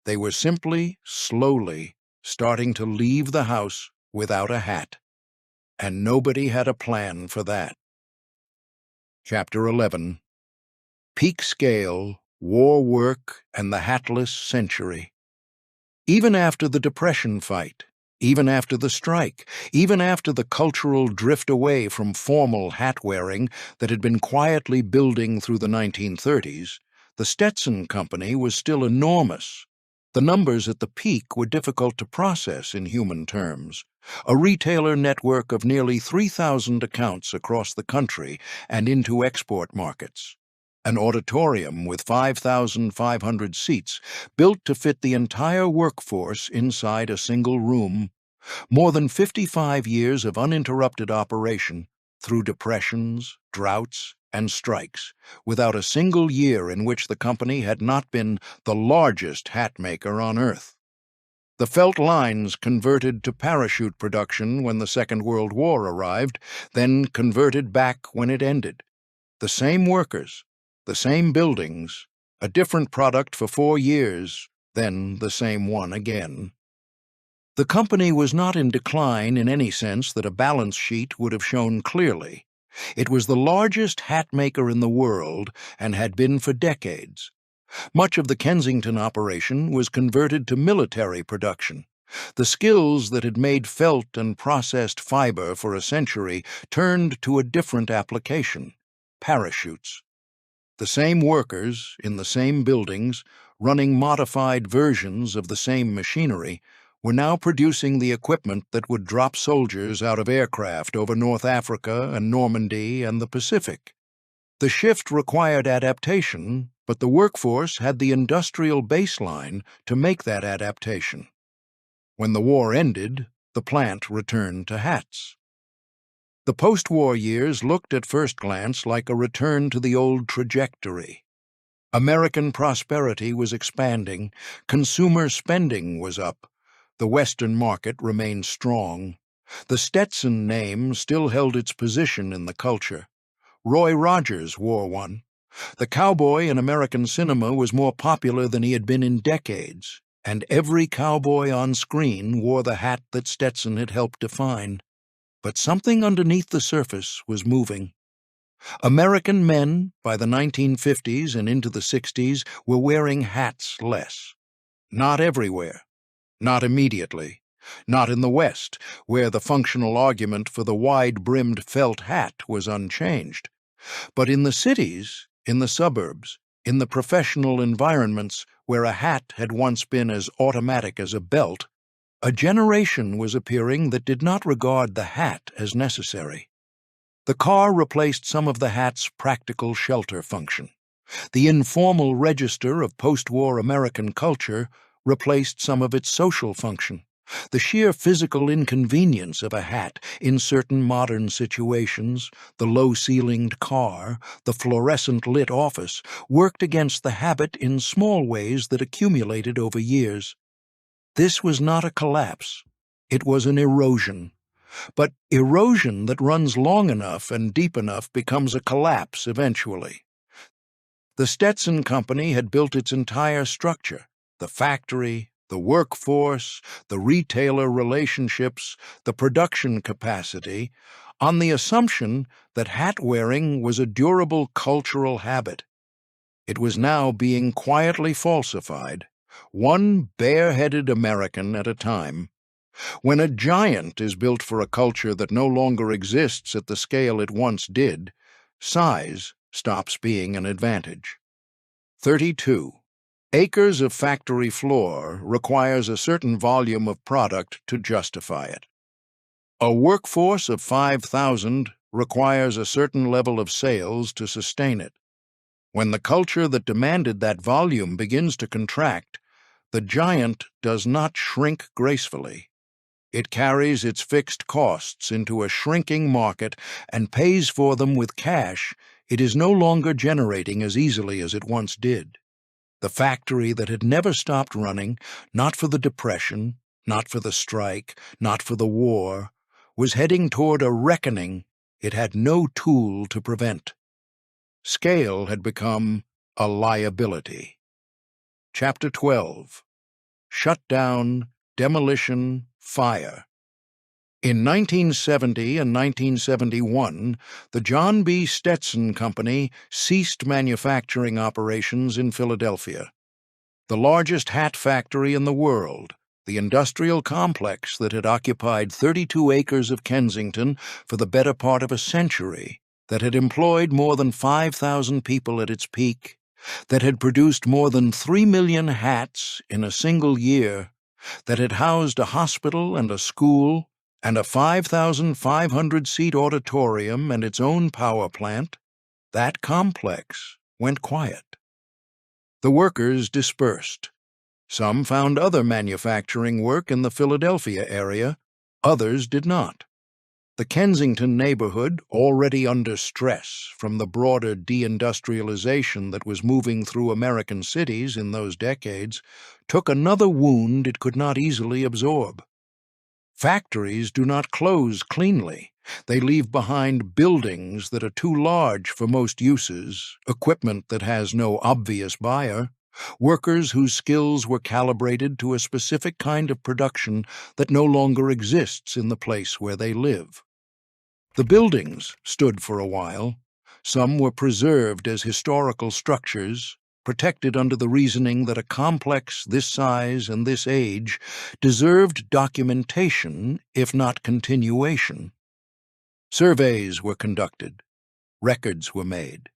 They were simply, slowly, starting to leave the house without a hat. And nobody had a plan for that. Chapter 11. Peak Scale, War Work, and the Hatless Century. Even after the Depression fight, even after the strike, even after the cultural drift away from formal hat-wearing that had been quietly building through the 1930s, the Stetson Company was still enormous. The numbers at the peak were difficult to process in human terms. A retailer network of nearly 3,000 accounts across the country and into export markets. An auditorium with 5,500 seats, built to fit the entire workforce inside a single room. More than 55 years of uninterrupted operation through depressions, droughts, and strikes, without a single year in which the company had not been the largest hat maker on Earth. The felt lines converted to parachute production when the Second World War arrived, then converted back when it ended. The same workers, the same buildings, a different product for 4 years, then the same one again. The company was not in decline in any sense that a balance sheet would have shown clearly. It was the largest hat maker in the world and had been for decades. Much of the Kensington operation was converted to military production. The skills that had made felt and processed fiber for a century turned to a different application: parachutes. The same workers, in the same buildings, running modified versions of the same machinery, were now producing the equipment that would drop soldiers out of aircraft over North Africa and Normandy and the Pacific. The shift required adaptation, but the workforce had the industrial baseline to make that adaptation. When the war ended, the plant returned to hats. The post-war years looked at first glance like a return to the old trajectory. American prosperity was expanding, consumer spending was up, the Western market remained strong. The Stetson name still held its position in the culture. Roy Rogers wore one. The cowboy in American cinema was more popular than he had been in decades, and every cowboy on screen wore the hat that Stetson had helped define. But something underneath the surface was moving. American men, by the 1950s and into the 60s, were wearing hats less. Not everywhere. Not immediately. Not in the West, where the functional argument for the wide-brimmed felt hat was unchanged. But in the cities, in the suburbs, in the professional environments where a hat had once been as automatic as a belt, a generation was appearing that did not regard the hat as necessary. The car replaced some of the hat's practical shelter function. The informal register of post-war American culture replaced some of its social function. The sheer physical inconvenience of a hat in certain modern situations, the low-ceilinged car, the fluorescent-lit office, worked against the habit in small ways that accumulated over years. This was not a collapse. It was an erosion. But erosion that runs long enough and deep enough becomes a collapse eventually. The Stetson Company had built its entire structure, the factory, the workforce, the retailer relationships, the production capacity, on the assumption that hat-wearing was a durable cultural habit. It was now being quietly falsified, one bareheaded American at a time. When a giant is built for a culture that no longer exists at the scale it once did, size stops being an advantage. 32. Acres of factory floor requires a certain volume of product to justify it. A workforce of 5,000 requires a certain level of sales to sustain it. When the culture that demanded that volume begins to contract, the giant does not shrink gracefully. It carries its fixed costs into a shrinking market and pays for them with cash it is no longer generating as easily as it once did. The factory that had never stopped running, not for the Depression, not for the strike, not for the war, was heading toward a reckoning it had no tool to prevent. Scale had become a liability. Chapter 12. Shutdown, Demolition, Fire. In 1970 and 1971, the John B. Stetson Company ceased manufacturing operations in Philadelphia. The largest hat factory in the world, the industrial complex that had occupied 32 acres of Kensington for the better part of a century, that had employed more than 5,000 people at its peak, that had produced more than 3 million hats in a single year, that had housed a hospital and a school, and a 5,500-seat auditorium and its own power plant, that complex went quiet. The workers dispersed. Some found other manufacturing work in the Philadelphia area, others did not. The Kensington neighborhood, already under stress from the broader deindustrialization that was moving through American cities in those decades, took another wound it could not easily absorb. Factories do not close cleanly. They leave behind buildings that are too large for most uses, equipment that has no obvious buyer, workers whose skills were calibrated to a specific kind of production that no longer exists in the place where they live. The buildings stood for a while. Some were preserved as historical structures, protected under the reasoning that a complex this size and this age deserved documentation, if not continuation. Surveys were conducted. Records were made.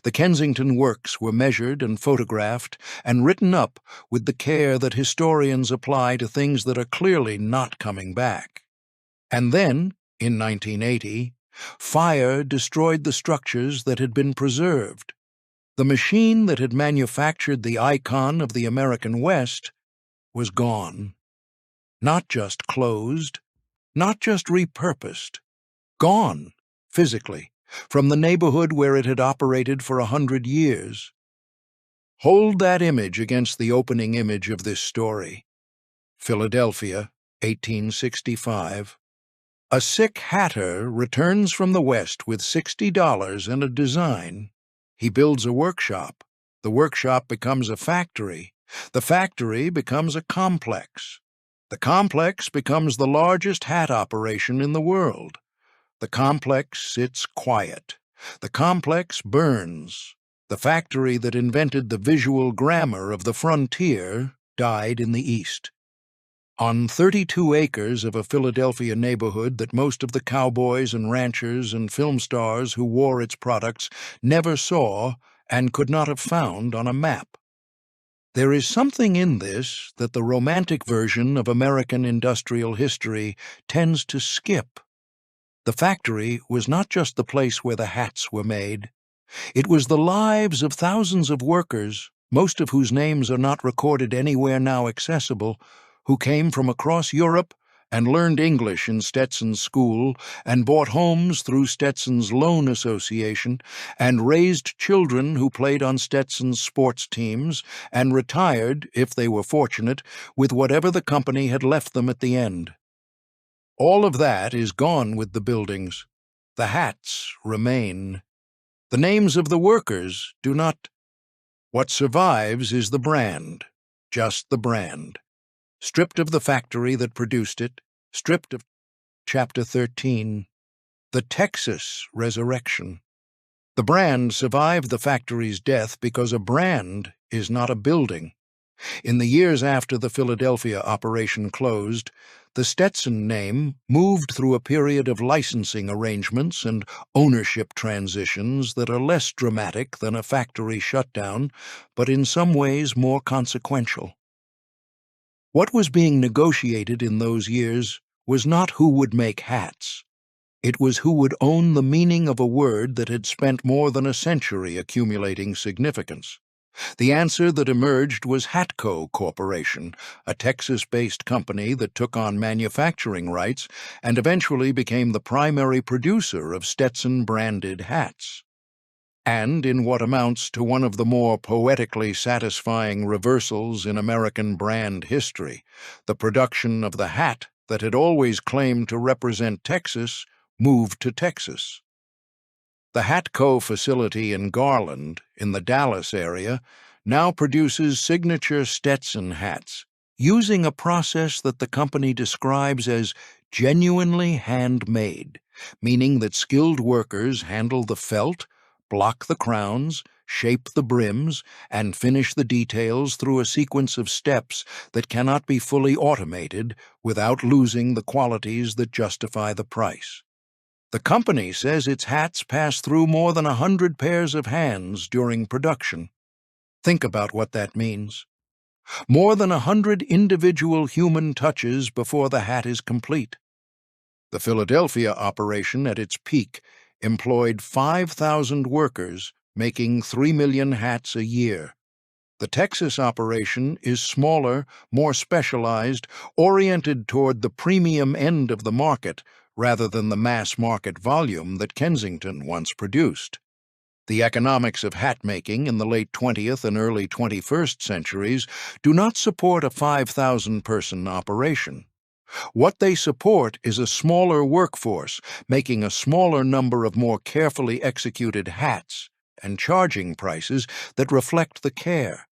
The Kensington works were measured and photographed and written up with the care that historians apply to things that are clearly not coming back. And then, in 1980, fire destroyed the structures that had been preserved. The machine that had manufactured the icon of the American West was gone. Not just closed, not just repurposed, gone, physically, from the neighborhood where it had operated for 100 years. Hold that image against the opening image of this story. Philadelphia, 1865. A sick hatter returns from the West with $60 and a design. He builds a workshop. The workshop becomes a factory. The factory becomes a complex. The complex becomes the largest hat operation in the world. The complex sits quiet. The complex burns. The factory that invented the visual grammar of the frontier died in the East. On 32 acres of a Philadelphia neighborhood that most of the cowboys and ranchers and film stars who wore its products never saw and could not have found on a map. There is something in this that the romantic version of American industrial history tends to skip. The factory was not just the place where the hats were made. It was the lives of thousands of workers, most of whose names are not recorded anywhere now accessible, who came from across Europe and learned English in Stetson's school and bought homes through Stetson's Loan Association and raised children who played on Stetson's sports teams and retired, if they were fortunate, with whatever the company had left them at the end. All of that is gone with the buildings. The hats remain. The names of the workers do not. What survives is the brand, just the brand. Stripped of the factory that produced it, stripped of. Chapter 13. The Texas Resurrection. The brand survived the factory's death because a brand is not a building. In the years after the Philadelphia operation closed, the Stetson name moved through a period of licensing arrangements and ownership transitions that are less dramatic than a factory shutdown, but in some ways more consequential. What was being negotiated in those years was not who would make hats. It was who would own the meaning of a word that had spent more than a century accumulating significance. The answer that emerged was Hatco Corporation, a Texas-based company that took on manufacturing rights and eventually became the primary producer of Stetson-branded hats. And in what amounts to one of the more poetically satisfying reversals in American brand history, the production of the hat that had always claimed to represent Texas moved to Texas. The Hatco facility in Garland, in the Dallas area, now produces signature Stetson hats, using a process that the company describes as genuinely handmade, meaning that skilled workers handle the felt, block the crowns, shape the brims, and finish the details through a sequence of steps that cannot be fully automated without losing the qualities that justify the price. The company says its hats pass through more than 100 pairs of hands during production. Think about what that means. More than 100 individual human touches before the hat is complete. The Philadelphia operation at its peak employed 5,000 workers, making 3 million hats a year. The Texas operation is smaller, more specialized, oriented toward the premium end of the market, rather than the mass-market volume that Kensington once produced. The economics of hat-making in the late 20th and early 21st centuries do not support a 5,000-person operation. What they support is a smaller workforce, making a smaller number of more carefully executed hats and charging prices that reflect the care.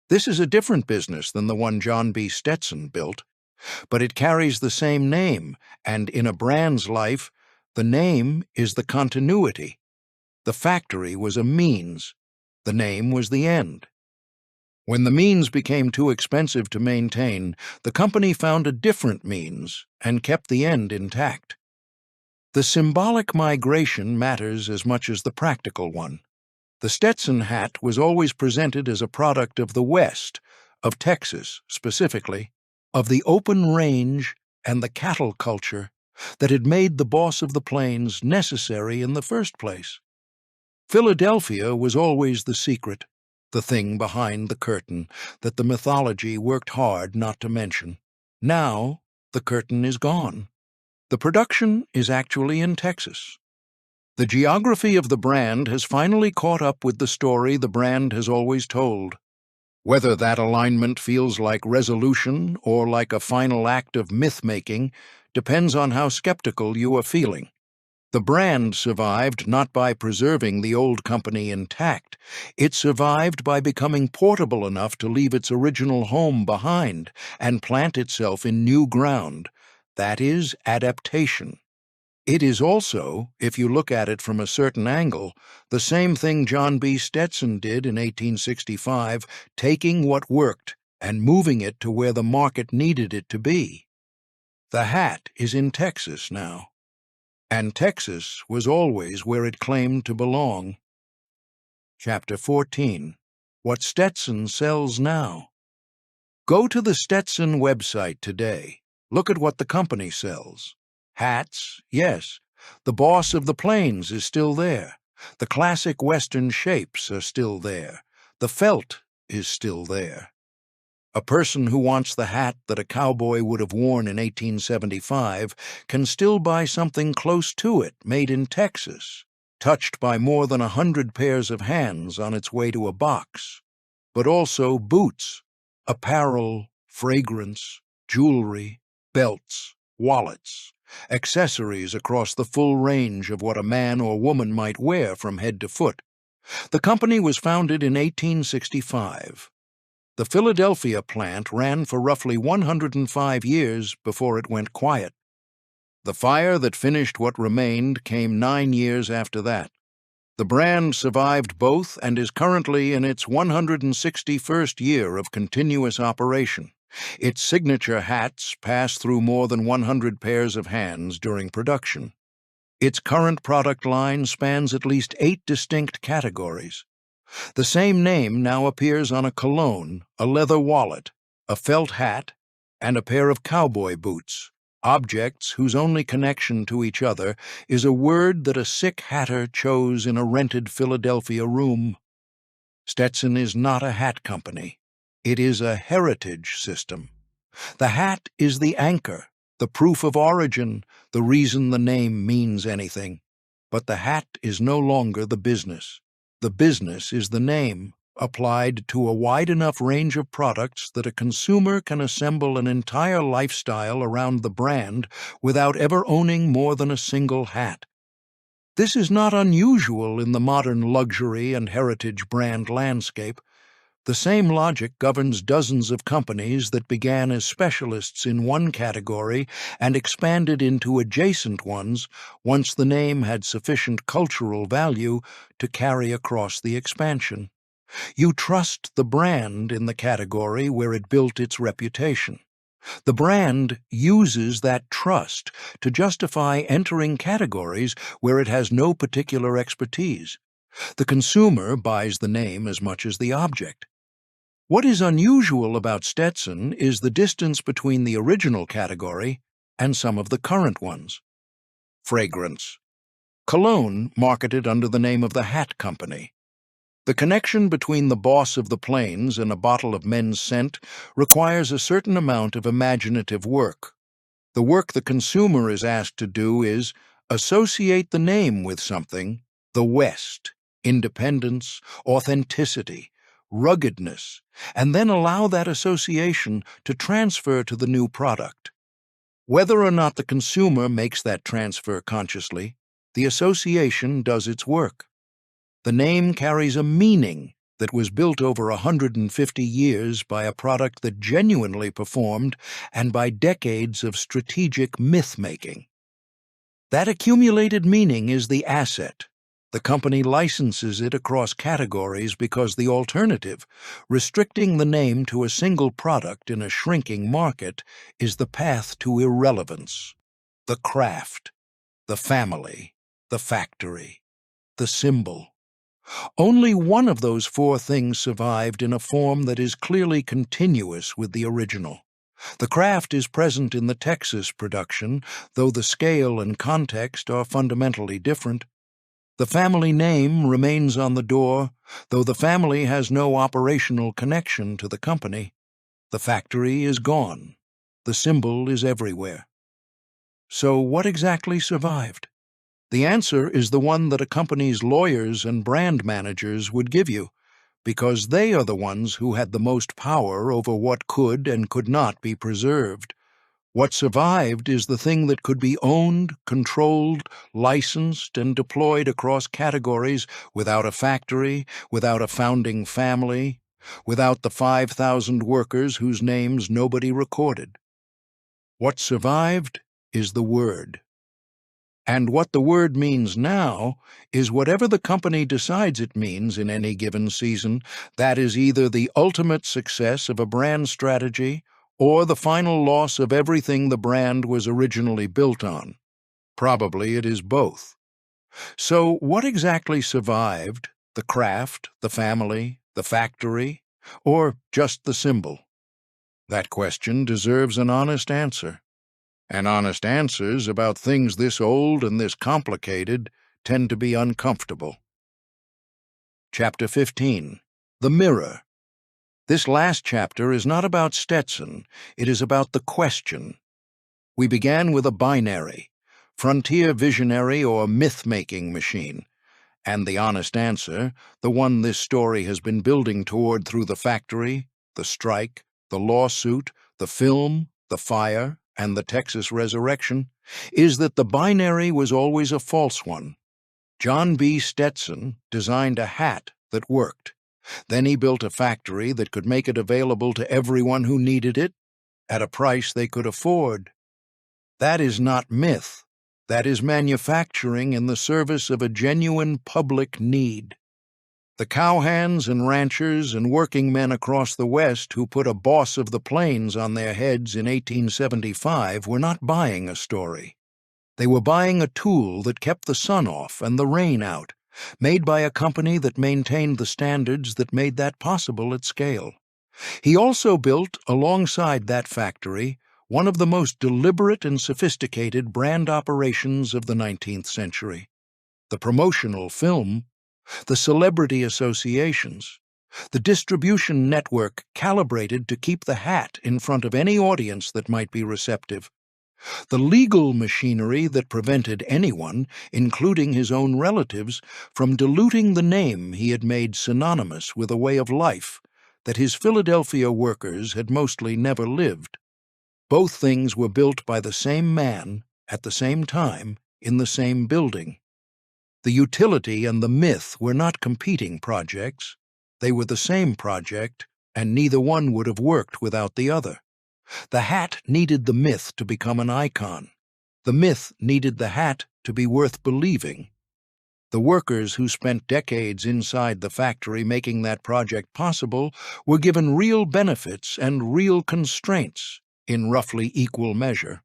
This is a different business than the one John B. Stetson built. But it carries the same name, and in a brand's life, the name is the continuity. The factory was a means. The name was the end. When the means became too expensive to maintain, the company found a different means and kept the end intact. The symbolic migration matters as much as the practical one. The Stetson hat was always presented as a product of the West, of Texas specifically, of the open range and the cattle culture that had made the boss of the plains necessary in the first place. Philadelphia was always the secret, the thing behind the curtain that the mythology worked hard not to mention. Now, the curtain is gone. The production is actually in Texas. The geography of the brand has finally caught up with the story the brand has always told. Whether that alignment feels like resolution or like a final act of myth-making depends on how skeptical you are feeling. The brand survived not by preserving the old company intact. It survived by becoming portable enough to leave its original home behind and plant itself in new ground. That is adaptation. It is also, if you look at it from a certain angle, the same thing John B. Stetson did in 1865, taking what worked and moving it to where the market needed it to be. The hat is in Texas now, and Texas was always where it claimed to belong. Chapter 14. What Stetson sells now. Go to the Stetson website today. Look at what the company sells. Hats, yes. The boss of the plains is still there. The classic Western shapes are still there. The felt is still there. A person who wants the hat that a cowboy would have worn in 1875 can still buy something close to it, made in Texas, touched by more than 100 pairs of hands on its way to a box. But also boots, apparel, fragrance, jewelry, belts, wallets, accessories across the full range of what a man or woman might wear from head to foot. The company was founded in 1865. The Philadelphia plant ran for roughly 105 years before it went quiet. The fire that finished what remained came 9 years after that. The brand survived both and is currently in its 161st year of continuous operation. Its signature hats pass through more than 100 pairs of hands during production. Its current product line spans at least 8 distinct categories. The same name now appears on a cologne, a leather wallet, a felt hat, and a pair of cowboy boots, objects whose only connection to each other is a word that a sick hatter chose in a rented Philadelphia room. Stetson is not a hat company. It is a heritage system. The hat is the anchor, the proof of origin, the reason the name means anything. But the hat is no longer the business. The business is the name, applied to a wide enough range of products that a consumer can assemble an entire lifestyle around the brand without ever owning more than a single hat. This is not unusual in the modern luxury and heritage brand landscape. The same logic governs dozens of companies that began as specialists in one category and expanded into adjacent ones once the name had sufficient cultural value to carry across the expansion. You trust the brand in the category where it built its reputation. The brand uses that trust to justify entering categories where it has no particular expertise. The consumer buys the name as much as the object. What is unusual about Stetson is the distance between the original category and some of the current ones. Fragrance. Cologne marketed under the name of the Hat Company. The connection between the boss of the plains and a bottle of men's scent requires a certain amount of imaginative work. The work the consumer is asked to do is associate the name with something: the West, independence, authenticity, ruggedness, and then allow that association to transfer to the new product. Whether or not the consumer makes that transfer consciously, the association does its work. The name carries a meaning that was built over 150 years by a product that genuinely performed and by decades of strategic myth-making. That accumulated meaning is the asset. The company licenses it across categories because the alternative, restricting the name to a single product in a shrinking market, is the path to irrelevance. The craft, the family, the factory, the symbol. Only one of those 4 things survived in a form that is clearly continuous with the original. The craft is present in the Texas production, though the scale and context are fundamentally different. The family name remains on the door, though the family has no operational connection to the company. The factory is gone. The symbol is everywhere. So what exactly survived? The answer is the one that a company's lawyers and brand managers would give you, because they are the ones who had the most power over what could and could not be preserved. What survived is the thing that could be owned, controlled, licensed, and deployed across categories without a factory, without a founding family, without the 5,000 workers whose names nobody recorded. What survived is the word. And what the word means now is whatever the company decides it means in any given season, that is either the ultimate success of a brand strategy or the final loss of everything the brand was originally built on. Probably it is both. So what exactly survived? The craft, the family, the factory, or just the symbol? That question deserves an honest answer. And honest answers about things this old and this complicated tend to be uncomfortable. Chapter 15. The Mirror. This last chapter is not about Stetson, it is about the question. We began with a binary, frontier visionary or myth-making machine, and the honest answer, the one this story has been building toward through the factory, the strike, the lawsuit, the film, the fire, and the Texas resurrection, is that the binary was always a false one. John B. Stetson designed a hat that worked. Then he built a factory that could make it available to everyone who needed it at a price they could afford. That is not myth. That is manufacturing in the service of a genuine public need. The cowhands and ranchers and working men across the West who put a boss of the plains on their heads in 1875 were not buying a story. They were buying a tool that kept the sun off and the rain out, made by a company that maintained the standards that made that possible at scale. He also built, alongside that factory, one of the most deliberate and sophisticated brand operations of the 19th century. The promotional film, the celebrity associations, the distribution network calibrated to keep the hat in front of any audience that might be receptive, the legal machinery that prevented anyone, including his own relatives, from diluting the name he had made synonymous with a way of life that his Philadelphia workers had mostly never lived. Both things were built by the same man, at the same time, in the same building. The utility and the myth were not competing projects. They were the same project, and neither one would have worked without the other. The hat needed the myth to become an icon. The myth needed the hat to be worth believing. The workers who spent decades inside the factory making that project possible were given real benefits and real constraints in roughly equal measure.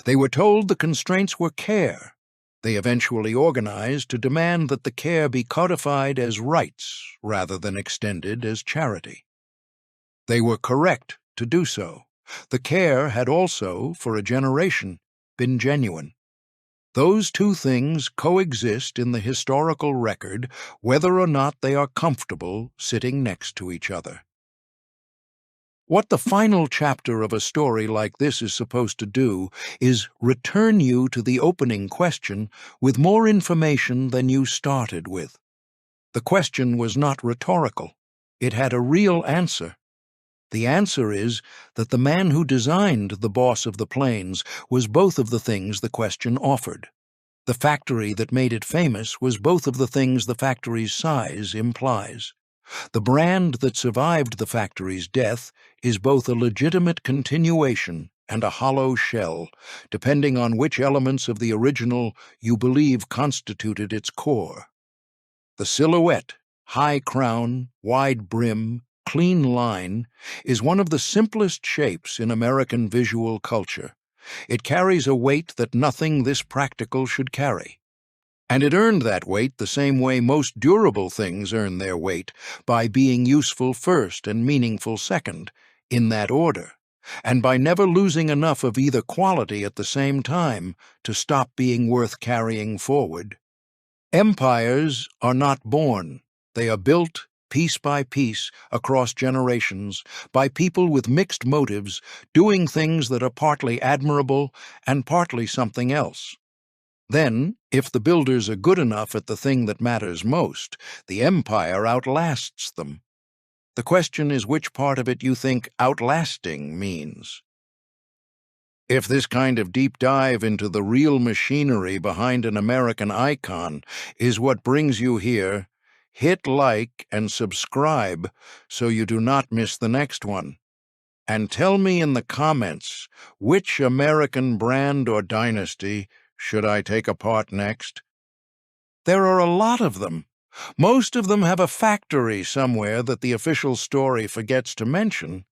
They were told the constraints were care. They eventually organized to demand that the care be codified as rights rather than extended as charity. They were correct to do so. The care had also, for a generation, been genuine. Those two things coexist in the historical record whether or not they are comfortable sitting next to each other. What the final chapter of a story like this is supposed to do is return you to the opening question with more information than you started with. The question was not rhetorical. It had a real answer. The answer is that the man who designed the boss of the plains was both of the things the question offered. The factory that made it famous was both of the things the factory's size implies. The brand that survived the factory's death is both a legitimate continuation and a hollow shell, depending on which elements of the original you believe constituted its core. The silhouette, high crown, wide brim, clean line, is one of the simplest shapes in American visual culture. It carries a weight that nothing this practical should carry. And it earned that weight the same way most durable things earn their weight, by being useful first and meaningful second, in that order, and by never losing enough of either quality at the same time to stop being worth carrying forward. Empires are not born. They are built, piece by piece, across generations, by people with mixed motives, doing things that are partly admirable and partly something else. Then, if the builders are good enough at the thing that matters most, the empire outlasts them. The question is which part of it you think outlasting means. If this kind of deep dive into the real machinery behind an American icon is what brings you here, hit like and subscribe so you do not miss the next one. And tell me in the comments which American brand or dynasty should I take apart next? There are a lot of them. Most of them have a factory somewhere that the official story forgets to mention,